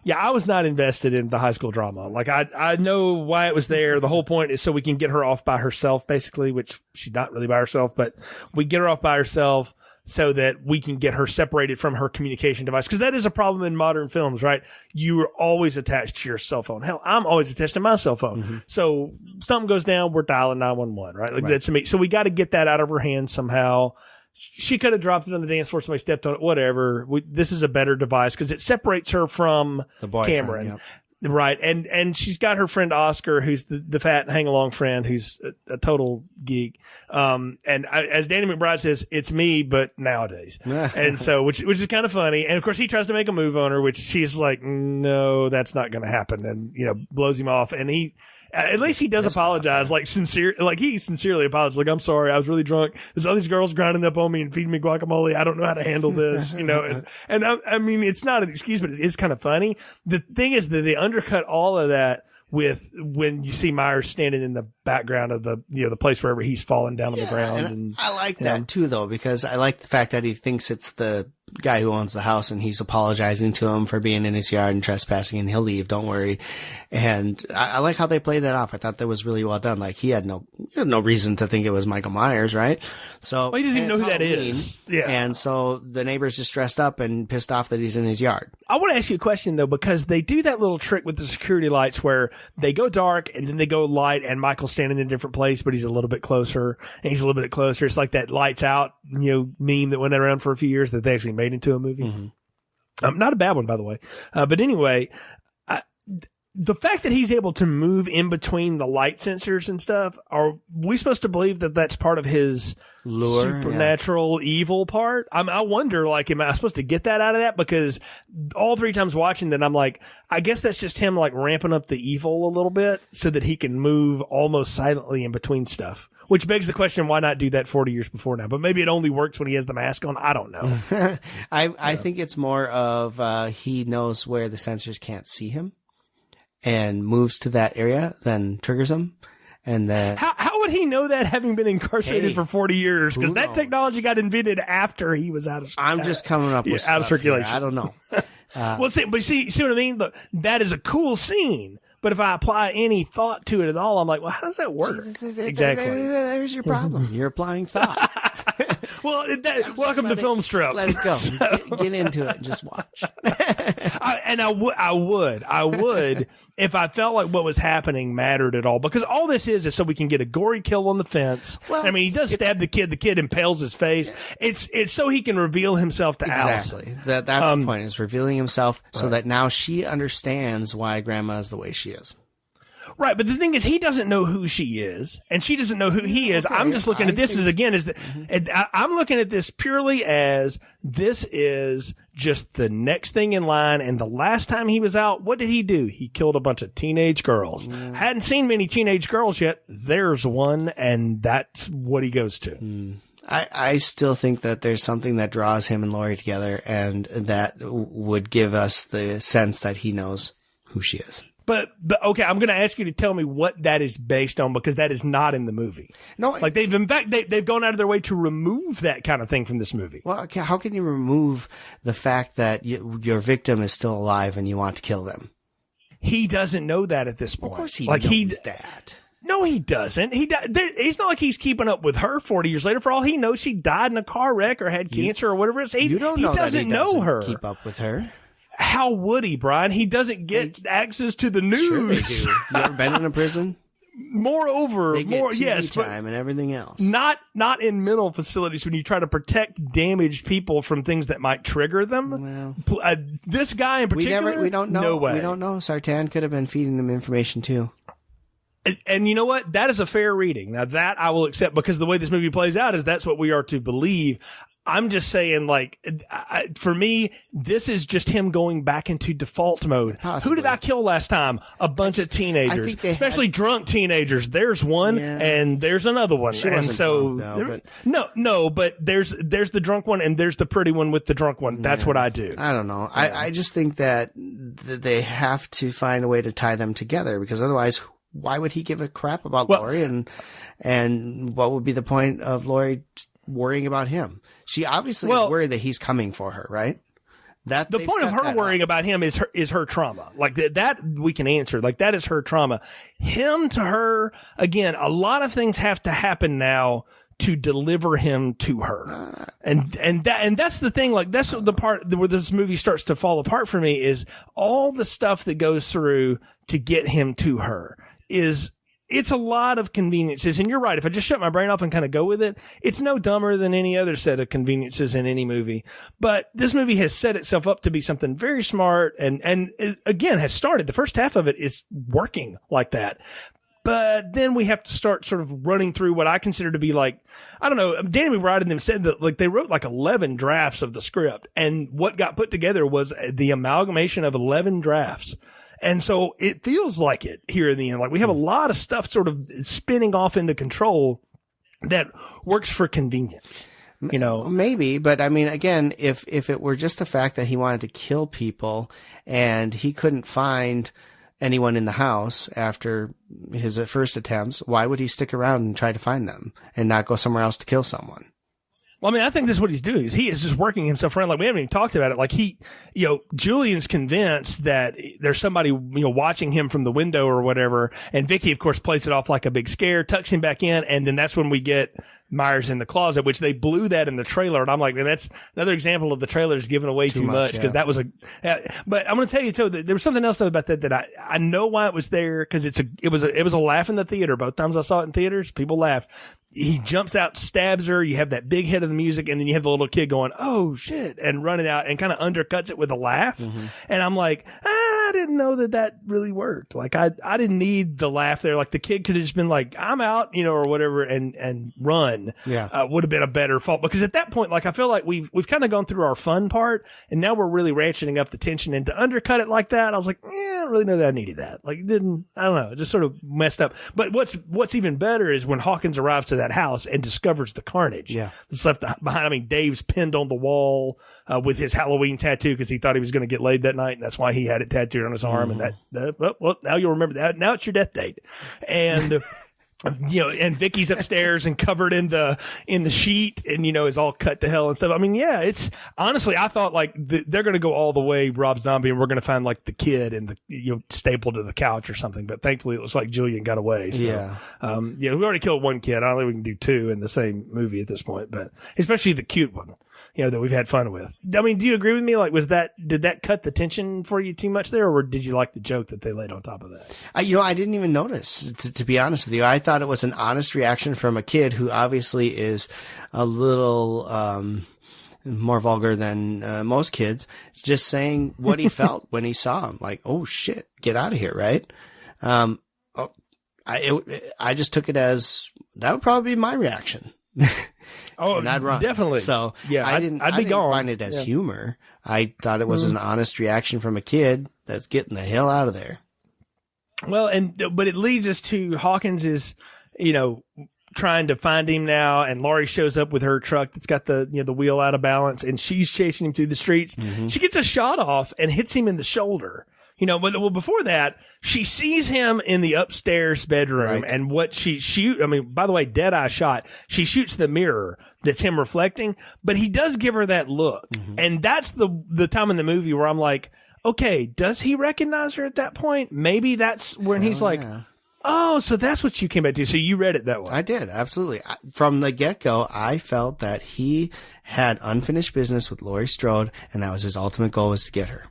Yeah, I was not invested in the high school drama. Like, I know why it was there. The whole point is so we can get her off by herself, basically, which she's not really by herself, but we get her off by herself so that we can get her separated from her communication device. Because that is a problem in modern films, right? You are always attached to your cell phone. Hell, I'm always attached to my cell phone. Mm-hmm. So something goes down, we're dialing 911, right? Like, that's me. So we got to get that out of her hands somehow. She could have dropped it on the dance floor. Somebody stepped on it, whatever. This is a better device because it separates her from Cameron. Yep. Right. And she's got her friend Oscar, who's the fat hang along friend, who's a total geek. As Danny McBride says, it's me, but nowadays. And so, which is kind of funny. And of course, he tries to make a move on her, which she's like, no, that's not going to happen. And, blows him off. And at least he does apologize, he sincerely apologizes. Like, I'm sorry, I was really drunk. There's all these girls grinding up on me and feeding me guacamole. I don't know how to handle this, and I mean, it's not an excuse, but it's kind of funny. The thing is that they undercut all of that with when you see Myers standing in the background of the place wherever he's falling down on the ground.
And I like that too, though, because I like the fact that he thinks it's the guy who owns the house and he's apologizing to him for being in his yard and trespassing, and he'll leave, don't worry. And I like how they played that off. I thought that was really well done. Like, he had no reason to think it was Michael Myers, right? So
he doesn't even know who that is. Yeah.
And so the neighbor's just dressed up and pissed off that he's in his yard.
I want to ask you a question, though, because they do that little trick with the security lights where they go dark and then they go light, and Michael's standing in a different place, but he's a little bit closer and he's a little bit closer. It's like that lights out, meme that went around for a few years that they actually made into a movie. Mm-hmm. Not a bad one, by the way. But anyway, the fact that he's able to move in between the light sensors and stuff, are we supposed to believe that that's part of his lure, supernatural evil part? I wonder, like, am I supposed to get that out of that? Because all 3 times watching that, I'm like, I guess that's just him, like, ramping up the evil a little bit so that he can move almost silently in between stuff. Which begs the question, why not do that 40 years before now? But maybe it only works when he has the mask on. I don't know.
I think it's more of he knows where the sensors can't see him and moves to that area, then triggers them. And then
how would he know that, having been incarcerated for 40 years? Because that technology got invented after he was out of.
I'm just coming up with
out of circulation.
Here. I don't know.
Well, see what I mean? Look, that is a cool scene. But if I apply any thought to it at all, I'm like, well, how does that work? Exactly.
There's your problem. You're applying thought.
Well, welcome to Film Strip.
Let it go. Get into it and just watch.
I would, if I felt like what was happening mattered at all, because all this is so we can get a gory kill on the fence. Well, I mean, he does stab the kid impales his face. It's so he can reveal himself to Alice.
Exactly. That's the point, is revealing himself so that now she understands why Grandma is the way she is.
Right, but the thing is, he doesn't know who she is, and she doesn't know who he is. Okay, I'm just looking at this I'm looking at this purely as this is just the next thing in line. And the last time he was out, what did he do? He killed a bunch of teenage girls. Hadn't seen many teenage girls yet. There's one, and that's what he goes to.
I still think that there's something that draws him and Laurie together, and that would give us the sense that he knows who she is.
But okay, I'm going to ask you to tell me what that is based on, because that is not in the movie.
No,
like they've gone out of their way to remove that kind of thing from this movie.
Well, okay, how can you remove the fact that your victim is still alive and you want to kill them?
He doesn't know that at this point.
Of course, he knows that.
No, he doesn't. He's not like he's keeping up with her 40 years later. For all he knows, she died in a car wreck or had cancer or whatever it is.
You don't know
he doesn't know her.
Keep up with her.
How would he, Brian? He doesn't get access to the news.
Sure they do. You ever been in a prison?
Moreover,
they get TV time and everything else.
Not in mental facilities when you try to protect damaged people from things that might trigger them. Well, this guy in particular,
we don't know.
No way.
We don't know. Sartan could have been feeding them information too.
And you know what? That is a fair reading. Now that I will accept, because the way this movie plays out is that's what we are to believe. I'm just saying, like, for me, this is just him going back into default mode. Possibly. Who did I kill last time? A bunch of teenagers, especially drunk teenagers. There's one, and there's another one.
She wasn't drunk, though,
but there's the drunk one, and there's the pretty one with the drunk one. That's what I do.
I don't know. I just think that they have to find a way to tie them together, because otherwise, why would he give a crap about Laurie? And what would be the point of Laurie worrying about him? She obviously is worried that he's coming for her, right? That
the point of her worrying about him is her trauma. Like that we can answer. Like that is her trauma. Him to her, again, a lot of things have to happen now to deliver him to her. And that's the thing. Like that's the part where this movie starts to fall apart for me, is all the stuff that goes through to get him to her it's a lot of conveniences. And you're right. If I just shut my brain off and kind of go with it, it's no dumber than any other set of conveniences in any movie. But this movie has set itself up to be something very smart and it, again, has started. The first half of it is working like that. But then we have to start sort of running through what I consider to be like, I don't know, Danny McBride and them said that like they wrote like 11 drafts of the script. And what got put together was the amalgamation of 11 drafts. And so it feels like it here in the end. Like we have a lot of stuff sort of spinning off into control that works for convenience. You know,
maybe, but I mean, again, if it were just the fact that he wanted to kill people and he couldn't find anyone in the house after his first attempts, why would he stick around and try to find them and not go somewhere else to kill someone?
Well, I mean, I think this is what he's doing. He is just working himself around. Like we haven't even talked about it. Like Julian's convinced that there's somebody, watching him from the window or whatever. And Vicky, of course, plays it off like a big scare, tucks him back in. And then that's when we get Myers in the closet, which they blew that in the trailer. And I'm like, man, that's another example of the trailers giving away too much. Because that was but I'm going to tell you too, there was something else though about that I know why it was there. Cause it was a laugh in the theater. Both times I saw it in theaters, people laughed. He jumps out, stabs her. You have that big hit of the music, and then you have the little kid going, "Oh shit," and running out and kind of undercuts it with a laugh. Mm-hmm. And I'm like, I didn't know that really worked. Like I didn't need the laugh there. Like the kid could have just been like, "I'm out," or whatever, and run. Yeah, would have been a better fault, because at that point, like I feel like we've kind of gone through our fun part, and now we're really ratcheting up the tension. And to undercut it like that, I was like, I don't really know that I needed that. Like I don't know, it just sort of messed up. But what's even better is when Hawkins arrives to that house and discovers the carnage that's left behind. I mean, Dave's pinned on the wall with his Halloween tattoo because he thought he was going to get laid that night, and that's why he had it tattooed on his arm. And well, now you'll remember that. Now it's your death date. And And Vicky's upstairs and covered in the sheet and, is all cut to hell and stuff. I mean, yeah, it's honestly, I thought like they're going to go all the way Rob Zombie and we're going to find like the kid and stapled to the couch or something. But thankfully it looks like Julian got away. So, we already killed one kid. I don't think we can do two in the same movie at this point, but especially the cute one. That we've had fun with. I mean, do you agree with me? Like, did that cut the tension for you too much there, or did you like the joke that they laid on top of that?
I didn't even notice, to be honest with you. I thought it was an honest reaction from a kid who obviously is a little, more vulgar than most kids. It's just saying what he felt when he saw him. Like, oh shit, get out of here, right? I just took it as that would probably be my reaction.
Oh,
and I'd run.
Definitely.
So
yeah,
I didn't find it as humor. I thought it was an honest reaction from a kid that's getting the hell out of there.
Well, but it leads us to Hawkins is, trying to find him now, and Laurie shows up with her truck that's got the wheel out of balance, and she's chasing him through the streets. Mm-hmm. She gets a shot off and hits him in the shoulder. But before that, she sees him in the upstairs bedroom, right. And what by the way, dead eye shot. She shoots the mirror that's him reflecting, but he does give her that look. Mm-hmm. And that's the time in the movie where I'm like, okay, does he recognize her at that point? Maybe that's when he's like, oh, so that's what you came back to. So you read it that way.
I did. Absolutely. From the get-go, I felt that he had unfinished business with Laurie Strode, and that was his ultimate goal, was to get her.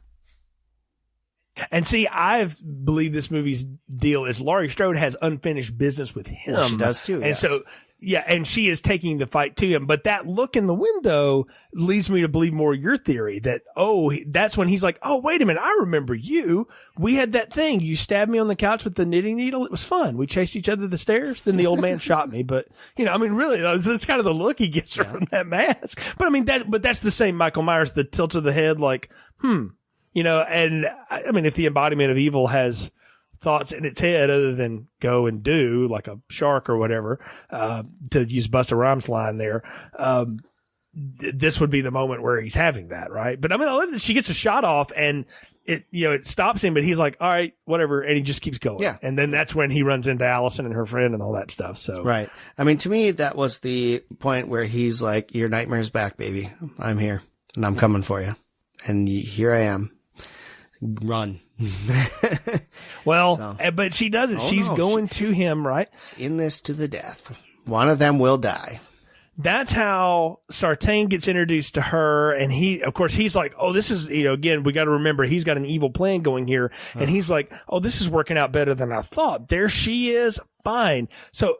And see, I believe this movie's deal is Laurie Strode has unfinished business with him.
Well, she does too.
And
yes.
So, yeah, and she is taking the fight to him. But that look in the window leads me to believe more your theory that, that's when he's like, oh, wait a minute, I remember you. We had that thing. You stabbed me on the couch with the knitting needle. It was fun. We chased each other the stairs. Then the old man shot me. But, really, that's kind of the look he gets her from that mask. But I mean, that's the same Michael Myers, the tilt of the head, like, and I mean, if the embodiment of evil has thoughts in its head other than go and do, like a shark or whatever, to use Busta Rhymes' line there, this would be the moment where he's having that, right? But I mean, I love that she gets a shot off and it stops him, but he's like, all right, whatever. And he just keeps going. Yeah. And then that's when he runs into Allison and her friend and all that stuff. So,
right. I mean, to me, that was the point where he's like, your nightmare's back, baby. I'm here and I'm coming for you. And here I am. Run.
Well, but she doesn't. She's going to him, right?
In this to the death. One of them will die.
That's how Sartain gets introduced to her. And he's like, oh, this is, again, we got to remember he's got an evil plan going here. And he's like, oh, this is working out better than I thought. There she is. Fine. So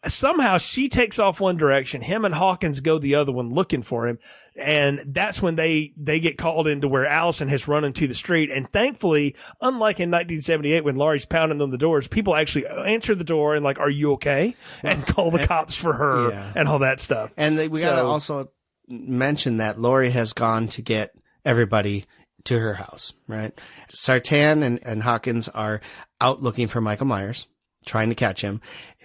somehow she takes off one direction. Him and Hawkins go the other one looking for him. And that's when they get called into where Allison has run into the street. And thankfully, unlike in 1978 when Laurie's pounding on the doors, people actually answer the door and like, are you okay? And call the cops for her and all that stuff.
And we got to also mention that Laurie has gone to get everybody to her house, right? Sartain and Hawkins are out looking for Michael Myers, trying to catch him.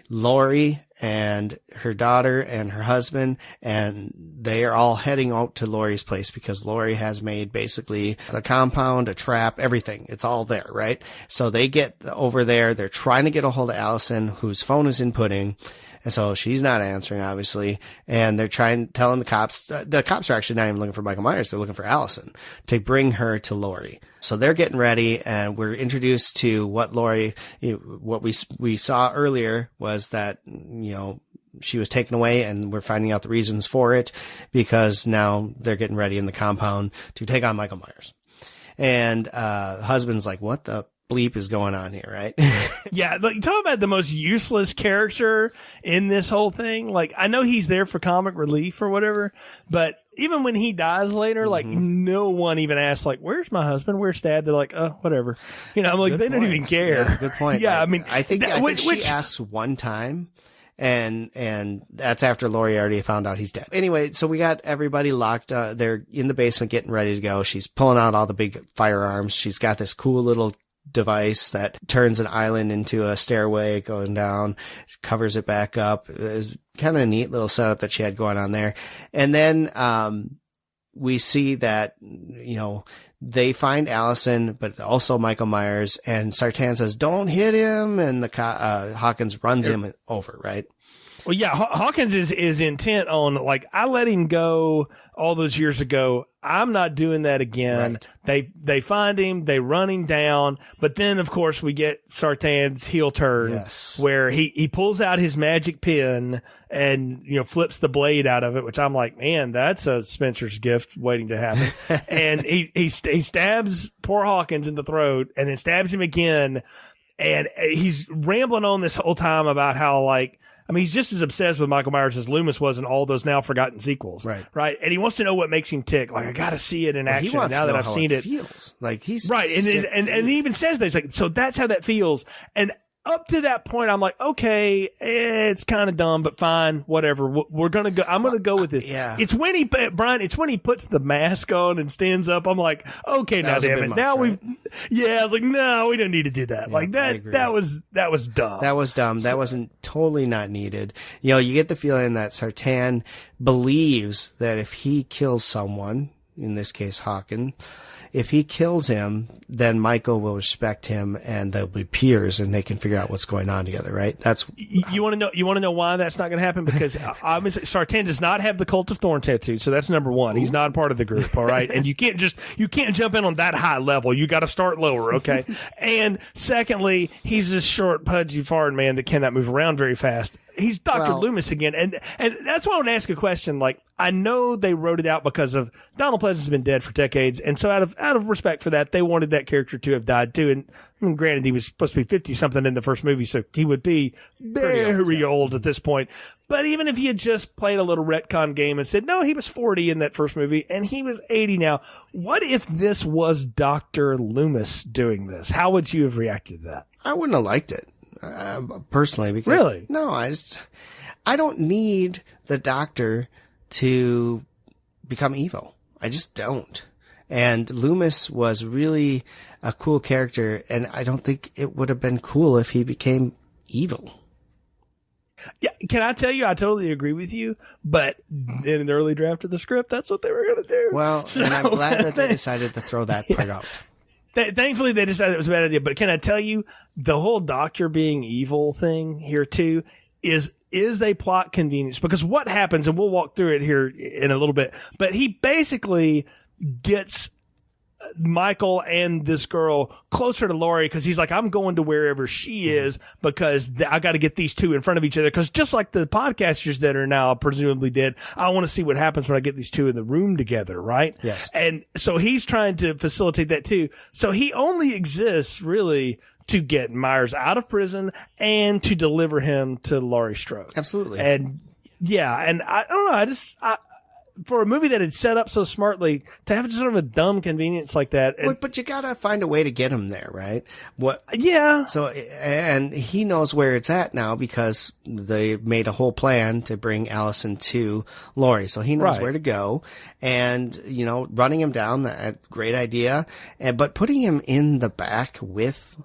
Laurie and her daughter and her husband, and they are all heading out to Laurie's place because Laurie has made basically a compound, a trap, everything. It's all there, right? So they get over there. They're trying to get a hold of Allison, whose phone is inputting. And so she's not answering, obviously. And they're telling the cops are actually not even looking for Michael Myers. They're looking for Allison to bring her to Laurie. So they're getting ready, and we're introduced to what Laurie, what we saw earlier was that, she was taken away, and we're finding out the reasons for it because now they're getting ready in the compound to take on Michael Myers. And, husband's like, what the bleep is going on here, right?
Yeah, like you talk about the most useless character in this whole thing. Like, I know he's there for comic relief or whatever, but even when he dies later, like no one even asks, like, "Where's my husband? Where's Dad?" They're like, "Oh, whatever." I'm like, they don't even care.
Yeah, good point.
Yeah,
I think she asks one time. And that's after Laurie already found out he's dead. Anyway, so we got everybody locked. They're in the basement getting ready to go. She's pulling out all the big firearms. She's got this cool little device that turns an island into a stairway going down, covers it back up. It's kind of a neat little setup that she had going on there. And then, we see that, they find Allison, but also Michael Myers, and Sartain says, "Don't hit him," and Hawkins runs him over, right?
Well, yeah, Hawkins is intent on, like, I let him go all those years ago. I'm not doing that again. Right. They find him, they run him down, but then, of course, we get Sartain's heel turn, where he pulls out his magic pen and, flips the blade out of it, which I'm like, man, that's a Spencer's gift waiting to happen. And he stabs poor Hawkins in the throat and then stabs him again. And he's rambling on this whole time about how, like, he's just as obsessed with Michael Myers as Loomis was in all those now forgotten sequels. Right. And he wants to know what makes him tick. Like, I got to see it in action.
He wants
now
to know
that I've
how
seen it.
Feels. Like, he's
right. And he even says that. He's like, so that's how that feels. And up to that point, I'm like, okay, it's kind of dumb, but fine, whatever. We're going to go. I'm going to go with this.
Yeah.
It's when he puts the mask on and stands up. I'm like, okay, now damn it.
Much,
now
right?
I was like, no, we don't need to do that.
Yeah,
like that was dumb.
That was dumb. That wasn't totally not needed. You get the feeling that Sartain believes that if he kills someone, in this case, Hawkins, if he kills him, then Michael will respect him, and they'll be peers, and they can figure out what's going on together. Right? That's
you want to know. You want to know why that's not going to happen? Because obviously Sartain does not have the Cult of Thorn tattoo, so that's number one. He's not part of the group. All right, and you can't jump in on that high level. You got to start lower. Okay. And secondly, he's a short, pudgy, foreign man that cannot move around very fast. He's Dr. Loomis again. And that's why I want to ask a question. Like, I know they wrote it out because of Donald Pleasance's been dead for decades. And so out of respect for that, they wanted that character to have died too. And granted, he was supposed to be 50 something in the first movie. So he would be very old at this point. But even if you had just played a little retcon game and said, no, he was 40 in that first movie and he was 80 now. What if this was Dr. Loomis doing this? How would you have reacted to that?
I wouldn't have liked it. Personally, because
really?
No, I don't need the Doctor to become evil. I just don't. And Loomis was really a cool character, and I don't think it would have been cool if he became evil.
Yeah, can I tell you, I totally agree with you, but in an early draft of the script, that's what they were going to do.
Well, and I'm glad that they decided to throw that part out.
Thankfully, they decided it was a bad idea. But can I tell you, the whole Doctor being evil thing here too is a plot convenience, because what happens, and we'll walk through it here in a little bit, but he basically gets Michael and this girl closer to Laurie because he's like, I'm going to wherever she is because I got to get these two in front of each other, because just like the podcasters that are now presumably dead, I want to see what happens when I get these two in the room together, right?
Yes.
And so he's trying to facilitate that too. So he only exists really to get Myers out of prison and to deliver him to Laurie Strode.
Absolutely.
And yeah, and I don't know, for a movie that had set up so smartly, to have sort of a dumb convenience like that.
But you gotta find a way to get him there, right?
Yeah.
So, and he knows where it's at now because they made a whole plan to bring Allison to Laurie. So he knows where to go, and, running him down, a great idea. But putting him in the back with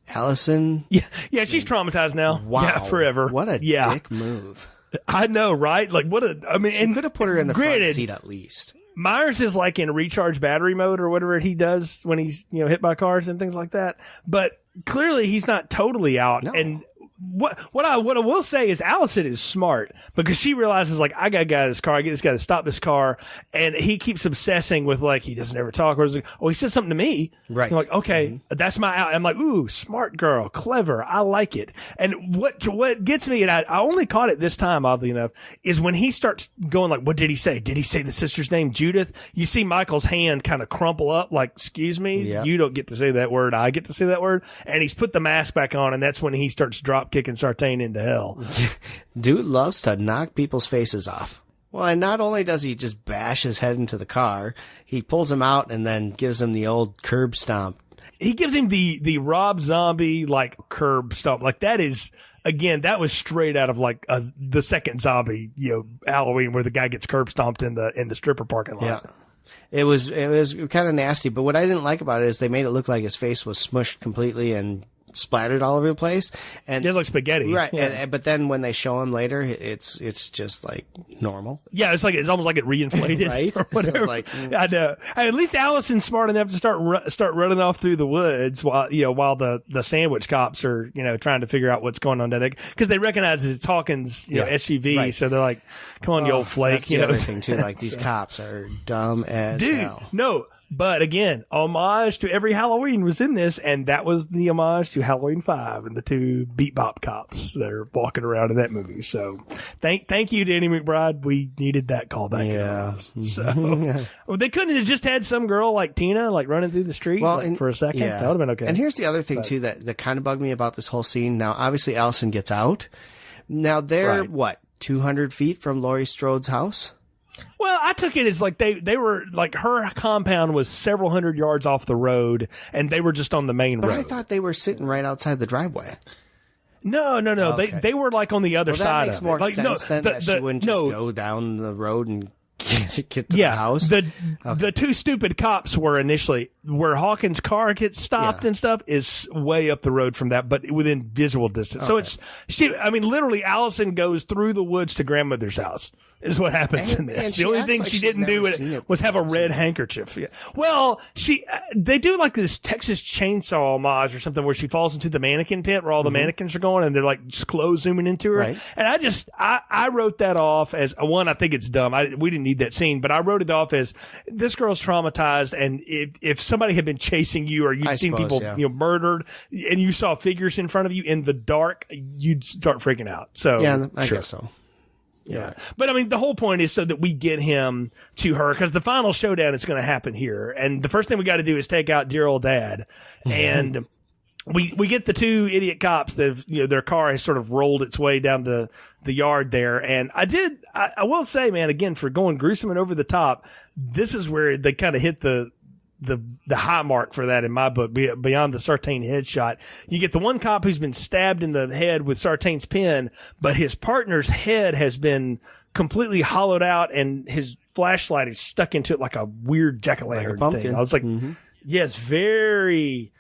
Allison.
Yeah, she's traumatized now.
Wow.
Yeah, forever.
What a dick move.
I know, right? Like, and
could have put her in the front seat at least.
Myers is like in recharge battery mode or whatever he does when he's, hit by cars and things like that. But clearly he's not totally out. No. And what I will say is Allison is smart, because she realizes, like, I got to get out of this car. I get this guy to stop this car. And he keeps obsessing with, like, he doesn't ever talk. Or he said something to me.
Right.
I'm like, okay, that's my out. I'm like, ooh, smart girl, clever. I like it. And what gets me, and I only caught it this time, oddly enough, is when he starts going like, what did he say? Did he say the sister's name, Judith? You see Michael's hand kind of crumple up, like, excuse me, You don't get to say that word. I get to say that word. And he's put the mask back on, and that's when he starts kicking Sartain into hell.
Dude loves to knock people's faces off. Well, and not only does he just bash his head into the car, he pulls him out and then gives him the old curb stomp.
He gives him the Rob Zombie, like, curb stomp. Like, that is, again, that was straight out of, like, the second Zombie, Halloween, where the guy gets curb stomped in the stripper parking lot.
Yeah. It was kind of nasty, but what I didn't like about it is they made it look like his face was smushed completely and splattered all over the place. And
He has like spaghetti.
right.
Yeah.
But then when they show him later, it's just like normal.
Yeah, it's almost like it reinflated,
Right?
Or
So it's
whatever.
like,
I know. At least Allison's smart enough to start running off through the woods while the sandwich cops are trying to figure out what's going on there, because they recognize it's Hawkins SUV,
Right.
so they're like, "Come on, you old flake!"
That's the other thing too. Like these cops are dumb as
Dude,
hell.
no. But again, homage to every Halloween was in this, and that was the homage to Halloween 5 and the two beat bop cops that are walking around in that movie. So thank you, Danny McBride. We needed that callback.
Yeah.
So well, they couldn't have just had some girl like Tina running through the street for a second.
Yeah.
That would have been okay.
And here's the other thing too that kind of bugged me about this whole scene. Now, obviously, Allison gets out. Now they're
Right.
200 feet from Laurie Strode's house.
Well, I took it as like they were like her compound was several hundred yards off the road, and they were just on the main
But
road.
I thought they were sitting right outside the driveway.
No.
Okay.
They were like on the other
Well,
side
that makes
of
more
it. Like,
sense then that she wouldn't just
no,
go down the road and get to the house.
The two stupid cops were initially where Hawkins' car gets stopped and stuff is way up the road from that, but within visual distance. So it's literally Allison goes through the woods to grandmother's house. Is what happens in this.
And
The only
acts
thing
like
she
she's
didn't do
never seen it
was have a
before,
red
too.
handkerchief. Yeah. Well, they do like this Texas Chainsaw homage or something where she falls into the mannequin pit where all the mannequins are going and they're like just close zooming into her.
Right.
And I wrote that off as one. I think it's dumb. We didn't need that scene, but I wrote it off as this girl's traumatized. And if somebody had been chasing you or you'd seen
suppose,
people murdered and you saw figures in front of you in the dark, you'd start freaking out. So
Yeah, I
sure.
guess so.
Yeah. But the whole point is so that we get him to her, because the final showdown is going to happen here. And the first thing we got to do is take out dear old dad. And we get the two idiot cops that have, their car has sort of rolled its way down the yard there. And I will say, man, again, for going gruesome and over the top, this is where they kind of hit the high mark for that in my book, beyond the Sartain headshot. You get the one cop who's been stabbed in the head with Sartain's pen, but his partner's head has been completely hollowed out and his flashlight is stuck into it like a weird jack-o'-lantern
Like a
thing.
pumpkin.
I was like, yeah, it's very,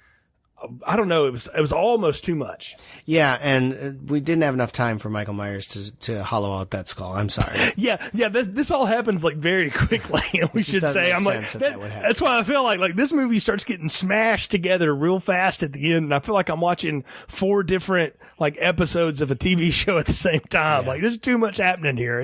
I don't know. It was almost too much.
Yeah, and we didn't have enough time for Michael Myers to hollow out that skull. I'm sorry.
Yeah. This all happens like very quickly, and we should
doesn't
say,
make
I'm like,
sense that would happen.
that's why I feel like this movie starts getting smashed together real fast at the end, and I feel like I'm watching 4 different like episodes of a TV show at the same time.
Yeah.
Like there's too much happening here.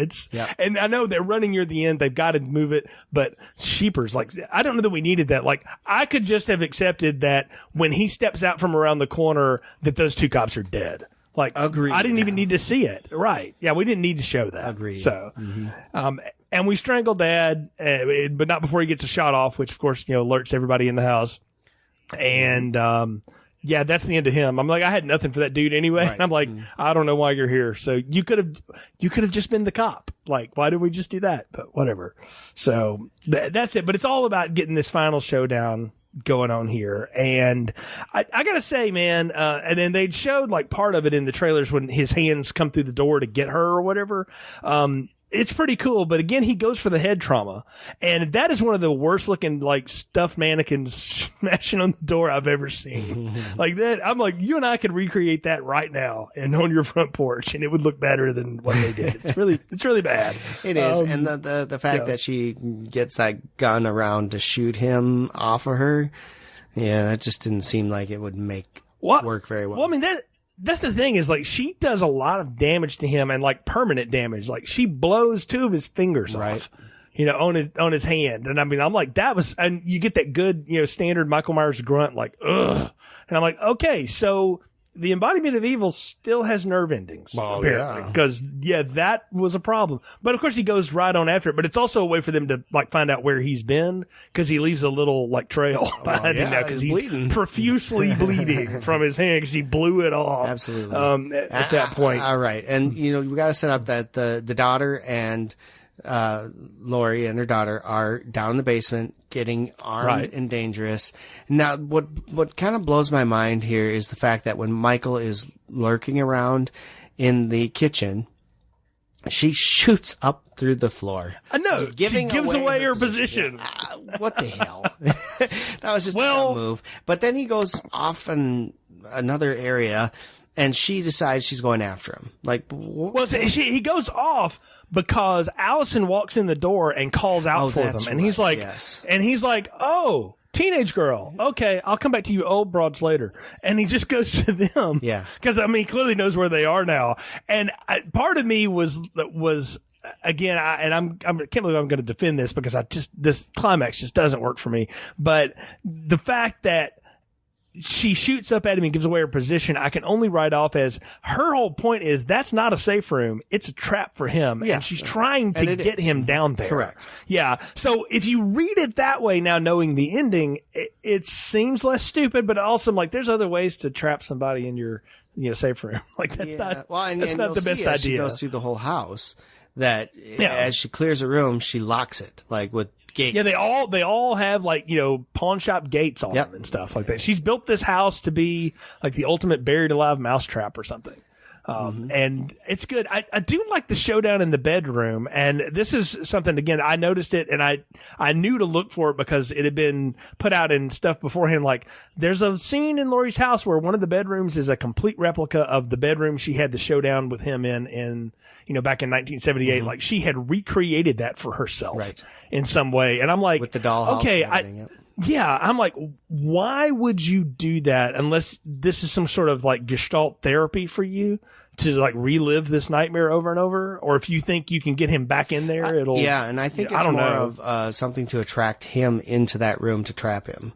And I know they're running near the end, they've got to move it, but sheepers, like I don't know that we needed that. Like I could just have accepted that when he steps out from around the corner that those two cops are dead. Like,
Agreed.
I didn't even need to see it. Right. Yeah, we didn't need to show that.
Agreed.
So, and we strangle Dad, but not before he gets a shot off, which of course, alerts everybody in the house. And, yeah, that's the end of him. I'm like, I had nothing for that dude anyway.
Right.
I'm like, I don't know why you're here. So you could have just been the cop. Like, why didn't we just do that? But whatever. So that's it. But it's all about getting this final showdown going on here. And I gotta say, man, and then they showed like part of it in the trailers when his hands come through the door to get her or whatever. It's pretty cool, but again, he goes for the head trauma, and that is one of the worst looking like stuffed mannequins smashing on the door I've ever seen. Like that, I'm like, you and I could recreate that right now and on your front porch, and it would look better than what they did. It's really bad.
It is, and the fact that she gets that gun around to shoot him off of her, yeah, that just didn't seem like it would work very well.
Well, I mean that's the thing is like she does a lot of damage to him and like permanent damage. Like she blows 2 of his fingers off, on his hand. And I mean, I'm like, and you get that good, standard Michael Myers grunt, like, ugh. And I'm like, okay, so the embodiment of evil still has nerve endings, apparently, because that was a problem. But of course, he goes right on after it. But it's also a way for them to like find out where he's been, because he leaves a little like trail behind him now, because he's
bleeding.
Profusely bleeding from his hand because he blew it off.
Absolutely.
At that point,
all right, and we got to set up that the daughter and Lori and her daughter are down in the basement getting armed and dangerous. Now, what kind of blows my mind here is the fact that when Michael is lurking around in the kitchen, she shoots up through the floor.
I know. She gives away her position.
What the hell? That was just a dumb move. But then he goes off in another area, and she decides she's going after him. Like,
well, so he goes off because Allison walks in the door and calls out for them, and he's like, "Oh, teenage girl. Okay, I'll come back to you old broads later." And he just goes to them.
Yeah.
Because, I mean, he clearly knows where they are now. And part of me was again, I can't believe I'm going to defend this because this climax just doesn't work for me. But the fact that she shoots up at him and gives away her position, I can only write off as her whole point is that's not a safe room. It's a trap for him. Yeah. And she's trying to get him down there.
Correct.
Yeah. So if you read it that way now, knowing the ending, it seems less stupid, but also like there's other ways to trap somebody in your safe room. Like that's not the best idea.
She goes through the whole house that as she clears a room, she locks it like with gates.
Yeah, they all have like, pawn shop gates on them and stuff like that. She's built this house to be like the ultimate buried alive mousetrap or something. And it's good. I do like the showdown in the bedroom. And this is something, again, I noticed it and I knew to look for it because it had been put out in stuff beforehand. Like there's a scene in Laurie's house where one of the bedrooms is a complete replica of the bedroom she had the showdown with him in back in 1978. Like she had recreated that for herself in some way. And I'm like,
with the dollhouse.
Okay, I'm like, why would you do that unless this is some sort of like gestalt therapy for you to like relive this nightmare over and over? Or if you think you can get him back in there, it'll.
Yeah, and I think it's more of something to attract him into that room to trap him.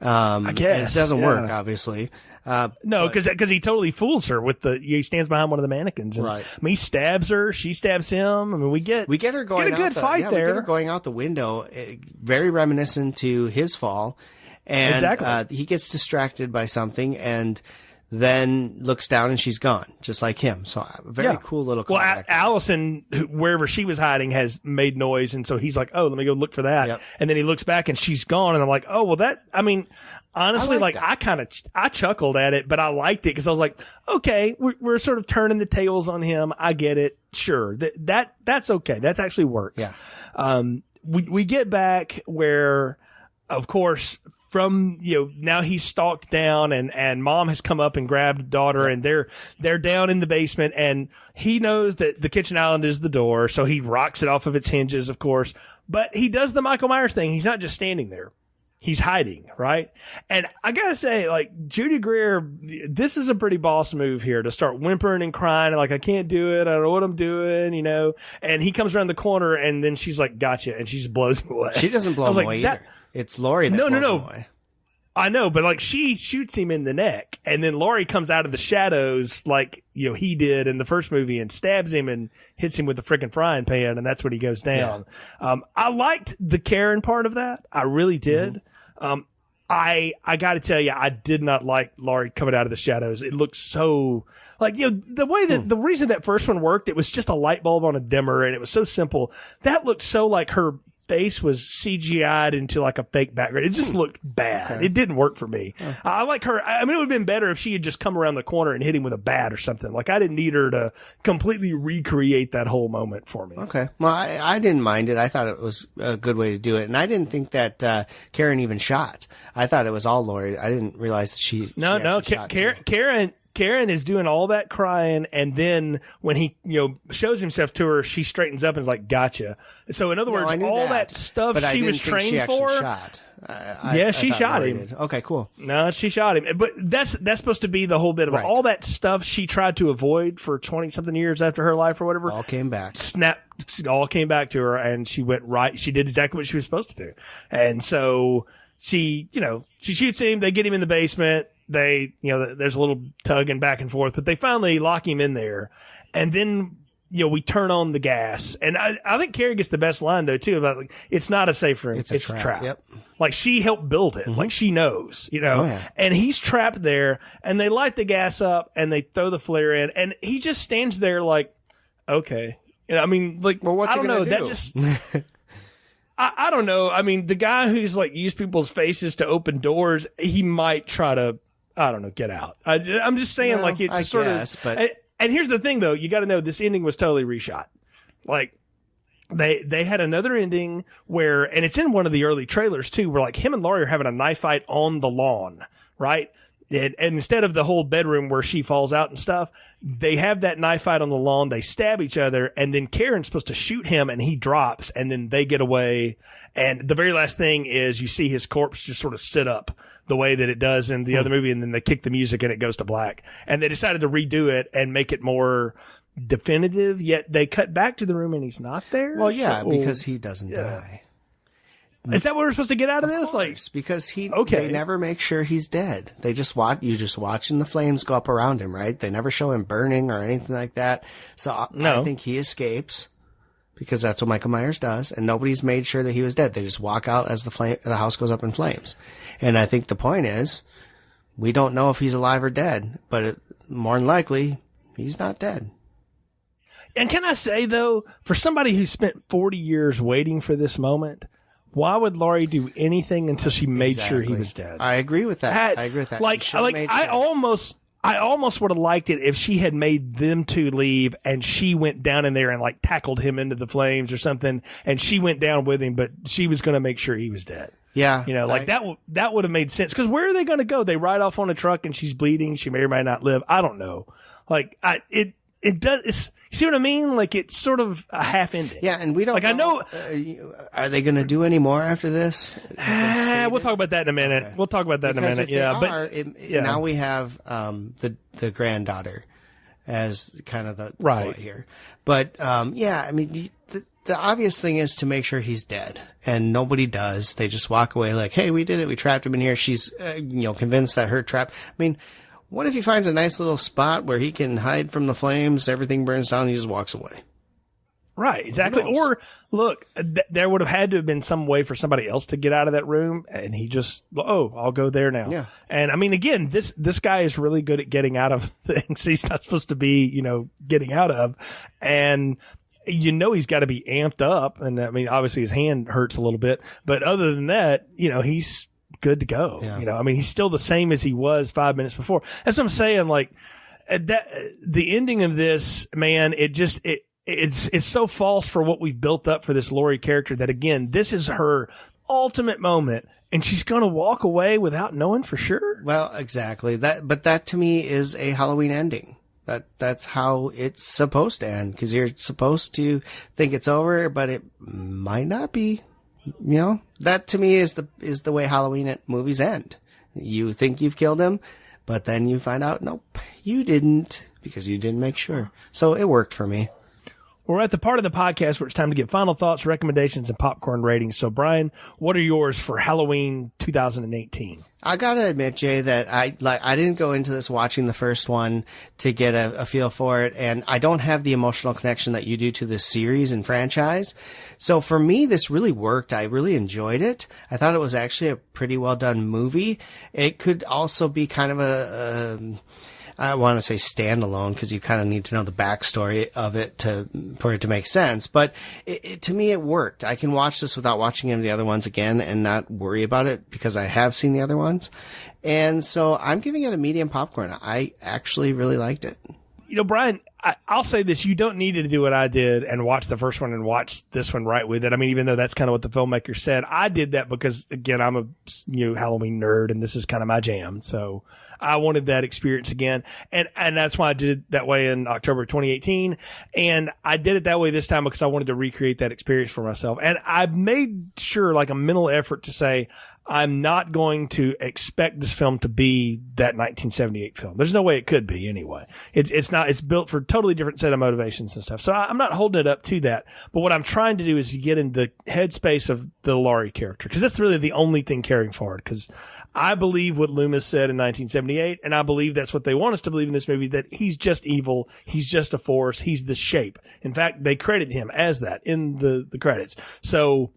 I guess. It doesn't work, obviously.
No, because he totally fools her with he stands behind one of the mannequins. And, I mean, he stabs her. She stabs him. I mean, we get her going out fight there.
We get her going out the window, very reminiscent to his fall. And
exactly.
He gets distracted by something and then looks down and she's gone, just like him. So very cool little callback.
Well, Allison, wherever she was hiding, has made noise. And so he's like, oh, let me go look for that. Yep. And then he looks back and she's gone. And I'm like, oh, well, honestly, I chuckled at it, but I liked it because I was like, okay, we're sort of turning the tails on him. I get it. Sure. That's okay. That's actually works.
Yeah.
We get back where, of course, from, now he's stalked down and mom has come up and grabbed daughter and they're down in the basement and he knows that the kitchen island is the door. So he rocks it off of its hinges, of course, but he does the Michael Myers thing. He's not just standing there. He's hiding, right? And I gotta say, like, Judy Greer, this is a pretty boss move here to start whimpering and crying, like, I can't do it, I don't know what I'm doing, and he comes around the corner and then she's like, gotcha, and she just blows him away.
She doesn't blow him away either. It's Laurie that blows him away.
I know, but like she shoots him in the neck and then Laurie comes out of the shadows like, he did in the first movie and stabs him and hits him with the freaking frying pan and that's when he goes down. Yeah. I liked the Karen part of that. I really did. I got to tell you, I did not like Laurie coming out of the shadows. It looked so like, the way that the reason that first one worked, it was just a light bulb on a dimmer and it was so simple. That looked so like her face was CGI'd into like a fake background. It just looked bad. Okay. It didn't work for me. I like her. I mean, it would have been better if she had just come around the corner and hit him with a bat or something. Like I didn't need her to completely recreate that whole moment for me.
Okay. Well, I didn't mind it. I thought it was a good way to do it. And I didn't think that Karen even shot. I thought it was all Laurie. I didn't realize that she shot Karen is doing all that crying, and then when he, shows himself to her, she straightens up and is like, "Gotcha." So in other words, all that stuff she was trained for. Shot.
She shot him.
Okay, cool.
No, she shot him, but that's supposed to be the whole bit of all that stuff she tried to avoid for 20-something years after her life or whatever.
All came back.
All came back to her, and she went right. She did exactly what she was supposed to do, and so she shoots him. They get him in the basement. There's a little tugging back and forth, but they finally lock him in there. And then, we turn on the gas. And I think Carrie gets the best line though, too, about like, it's not a safe room. It's a trap. Yep. Like she helped build it. Like she knows, Oh, yeah. And he's trapped there and they light the gas up and they throw the flare in and he just stands there like, okay. I mean, like,
well, what's
I don't know.
Do?
That just, I don't know. I mean, the guy who's like used people's faces to open doors, he might try to, I don't know, get out. I'm just saying, like, it's just sort of. But... And here's the thing, though. You got to know this ending was totally reshot. Like, They had another ending where, and it's in one of the early trailers too, where like him and Laurie are having a knife fight on the lawn, right? And instead of the whole bedroom where she falls out and stuff, they have that knife fight on the lawn. They stab each other, and then Karen's supposed to shoot him, and he drops, and then they get away. And the very last thing is you see his corpse just sort of sit up the way that it does in the other movie, and then they kick the music and it goes to black. And they decided to redo it and make it more definitive, yet they cut back to the room and he's not there.
Well, yeah, because he doesn't die.
Is that what we're supposed to get out of this? Like,
because they never make sure he's dead. They just watching the flames go up around him, right? They never show him burning or anything like that. So I think he escapes because that's what Michael Myers does, and nobody's made sure that he was dead. They just walk out as the house goes up in flames. And I think the point is, we don't know if he's alive or dead, but more than likely, he's not dead.
And can I say, though, for somebody who spent 40 years waiting for this moment, why would Laurie do anything until she made sure he was dead?
I agree with that. I agree with that.
I almost would have liked it if she had made them two leave and she went down in there and like tackled him into the flames or something, and she went down with him, but she was going to make sure he was dead.
Yeah.
You know, like that would have made sense. Because where are they going to go? They ride off on a truck and she's bleeding. She may or may not live. I don't know. Like, it does. You see what I mean? Like, it's sort of a half ending.
Yeah, and we don't I know. Are they going to do any more after this?
We'll talk about that in a minute. Okay. We'll talk about that in a minute.
Now we have the granddaughter as kind of the boy here. But, I mean, the obvious thing is to make sure he's dead. And nobody does. They just walk away like, hey, we did it. We trapped him in here. She's, convinced that her trap. I mean, what if he finds a nice little spot where he can hide from the flames, everything burns down, and he just walks away?
Right, exactly. Or, look, there would have had to have been some way for somebody else to get out of that room, and he just, I'll go there now. Yeah. And, I mean, again, this guy is really good at getting out of things he's not supposed to be, getting out of. And, he's got to be amped up. And, I mean, obviously his hand hurts a little bit. But other than that, he's good to go. Yeah. I mean, he's still the same as he was 5 minutes before. That's what I'm saying. Like the ending of this, man, it's so false for what we've built up for this Laurie character that, again, this is her ultimate moment and she's going to walk away without knowing for sure.
Well, exactly. But that to me is a Halloween ending. That's how it's supposed to end, because you're supposed to think it's over, but it might not be. That to me is the way Halloween movies end. You think you've killed him, but then you find out, nope, you didn't, because you didn't make sure. So it worked for me.
We're at the part of the podcast where it's time to get final thoughts, recommendations, and popcorn ratings. So, Brian, what are yours for Halloween 2018?
I gotta admit, Jay, that I didn't go into this watching the first one to get a feel for it, and I don't have the emotional connection that you do to this series and franchise. So for me, this really worked. I really enjoyed it. I thought it was actually a pretty well done movie. It could also be kind of I want to say standalone, because you kind of need to know the backstory of it for it to make sense. But to me, it worked. I can watch this without watching any of the other ones again and not worry about it, because I have seen the other ones. And so I'm giving it a medium popcorn. I actually really liked it.
Brian, I'll say this. You don't need to do what I did and watch the first one and watch this one right with it. I mean, even though that's kind of what the filmmaker said, I did that because, again, I'm a Halloween nerd, and this is kind of my jam. So I wanted that experience again. And that's why I did it that way in October 2018. And I did it that way this time because I wanted to recreate that experience for myself. And I made sure, like, a mental effort to say, I'm not going to expect this film to be that 1978 film. There's no way it could be anyway. It's not, it's built for a totally different set of motivations and stuff. So I'm not holding it up to that. But what I'm trying to do is get in the headspace of the Laurie character, because that's really the only thing carrying forward. Because I believe what Loomis said in 1978, and I believe that's what they want us to believe in this movie, that he's just evil. He's just a force. He's the shape. In fact, they credit him as that in the credits. So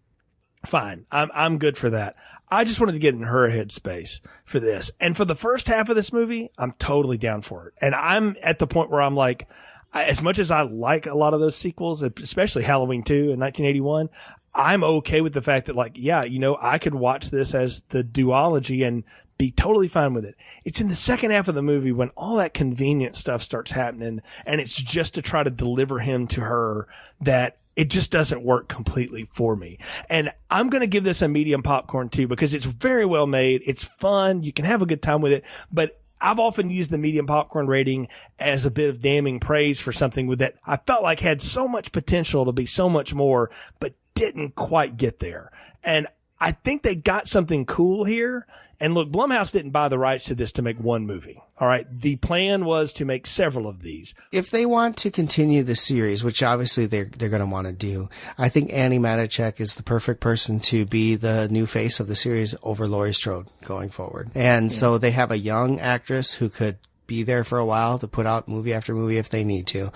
fine. I'm good for that. I just wanted to get in her headspace for this. And for the first half of this movie, I'm totally down for it. And I'm at the point where I'm like, as much as I like a lot of those sequels, especially Halloween 2 in 1981, I'm okay with the fact that, like, yeah, I could watch this as the duology and be totally fine with it. It's in the second half of the movie when all that convenient stuff starts happening, and it's just to try to deliver him to her, that it just doesn't work completely for me. And I'm going to give this a medium popcorn too, because it's very well made. It's fun. You can have a good time with it, but I've often used the medium popcorn rating as a bit of damning praise for something with that I felt like had so much potential to be so much more, but didn't quite get there. And I think they got something cool here. And look, Blumhouse didn't buy the rights to this to make one movie. All right. The plan was to make several of these.
If they want to continue the series, which obviously they're going to want to do, I think Annie Matichak is the perfect person to be the new face of the series over Laurie Strode going forward. And so they have a young actress who could be there for a while to put out movie after movie if they need to.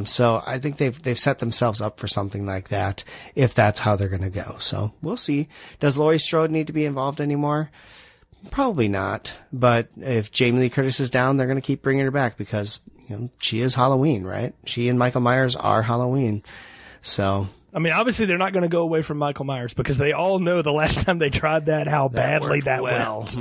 So I think they've set themselves up for something like that if that's how they're going to go. So we'll see. Does Laurie Strode need to be involved anymore? Probably not. But if Jamie Lee Curtis is down, they're going to keep bringing her back because, you know, she is Halloween, right? She and Michael Myers are Halloween. So,
I mean, obviously they're not going to go away from Michael Myers because they all know the last time they tried that, how badly that went.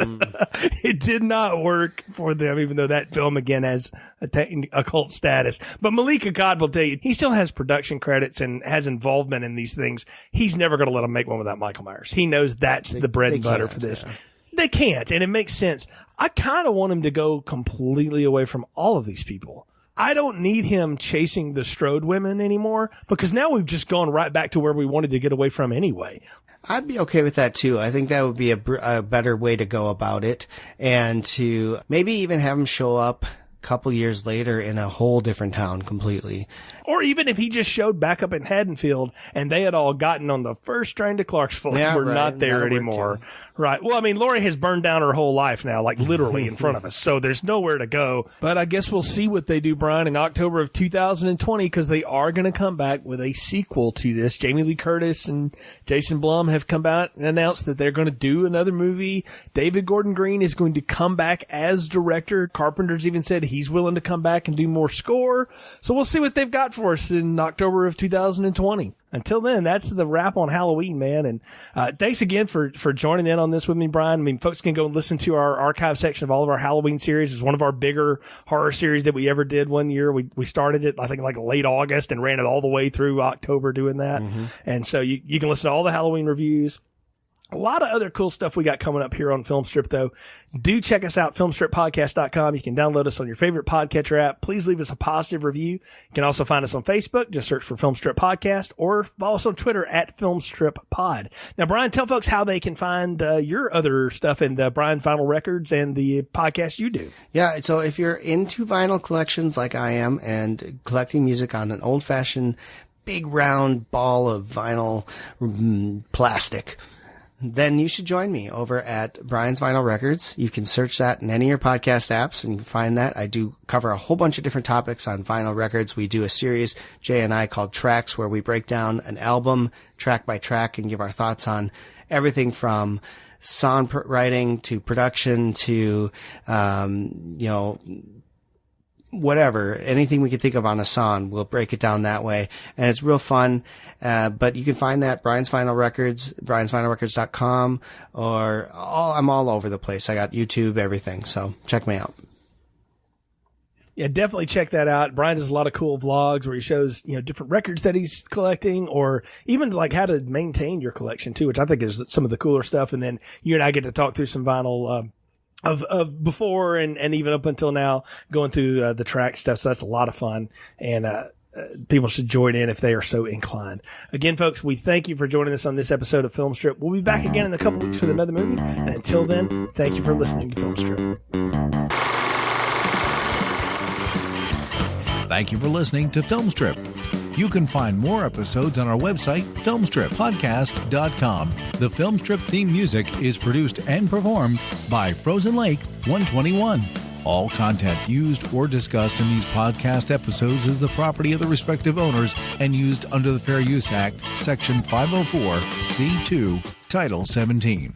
It did not work for them, even though that film, again, has a cult status. But Malik Akkad will tell you, he still has production credits and has involvement in these things. He's never going to let them make one without Michael Myers. He knows that's the bread and butter for this. Yeah. They can't, and it makes sense. I kind of want him to go completely away from all of these people. I don't need him chasing the Strode women anymore because now we've just gone right back to where we wanted to get away from anyway.
I'd be okay with that too. I think that would be a better way to go about it, and to maybe even have him show up a couple years later in a whole different town completely. Or
even if he just showed back up in Haddonfield and they had all gotten on the first train to Clarksville and we're not there anymore. Right. Well, I mean, Lori has burned down her whole life now, like literally in front of us. So there's nowhere to go. But I guess we'll see what they do, Brian, in October of 2020, because they are going to come back with a sequel to this. Jamie Lee Curtis and Jason Blum have come out and announced that they're going to do another movie. David Gordon Green is going to come back as director. Carpenter's even said he's willing to come back and do more score. So we'll see what they've got for us in October of 2020. Until then, that's the wrap on Halloween, man. And thanks again for joining in on this with me, Brian. I mean, folks can go and listen to our archive section of all of our Halloween series. It's one of our bigger horror series that we ever did one year. We started it, I think, like late August and ran it all the way through October doing that. Mm-hmm. And so you can listen to all the Halloween reviews. A lot of other cool stuff we got coming up here on Filmstrip, though. Do check us out, filmstrippodcast.com. You can download us on your favorite podcatcher app. Please leave us a positive review. You can also find us on Facebook. Just search for Filmstrip Podcast, or follow us on Twitter at FilmstripPod. Now, Brian, tell folks how they can find your other stuff in the Brian Vinyl Records and the podcast you do.
Yeah, so if you're into vinyl collections like I am and collecting music on an old-fashioned big round ball of vinyl plastic, then you should join me over at Brian's Vinyl Records. You can search that in any of your podcast apps, and you can find that. I do cover a whole bunch of different topics on vinyl records. We do a series, Jay and I, called Tracks, where we break down an album track by track and give our thoughts on everything from song writing to production to, whatever, anything we could think of on a song, we'll break it down that way. And it's real fun. But you can find that Brian's Vinyl Records, briansvinylrecords.com, or I'm all over the place. I got YouTube, everything. So check me out.
Yeah, definitely check that out. Brian does a lot of cool vlogs where he shows, different records that he's collecting, or even like how to maintain your collection too, which I think is some of the cooler stuff. And then you and I get to talk through some vinyl, of before and even up until now, going through the track stuff. So that's a lot of fun, and people should join in if they are so inclined. Again, folks, we thank you for joining us on this episode of Filmstrip. We'll be back again in a couple weeks with another movie, and until then, thank you for listening to Filmstrip.
Thank you for listening to Filmstrip. You can find more episodes on our website, filmstrippodcast.com. The Filmstrip theme music is produced and performed by Frozen Lake 121. All content used or discussed in these podcast episodes is the property of the respective owners and used under the Fair Use Act, Section 504, C2, Title 17.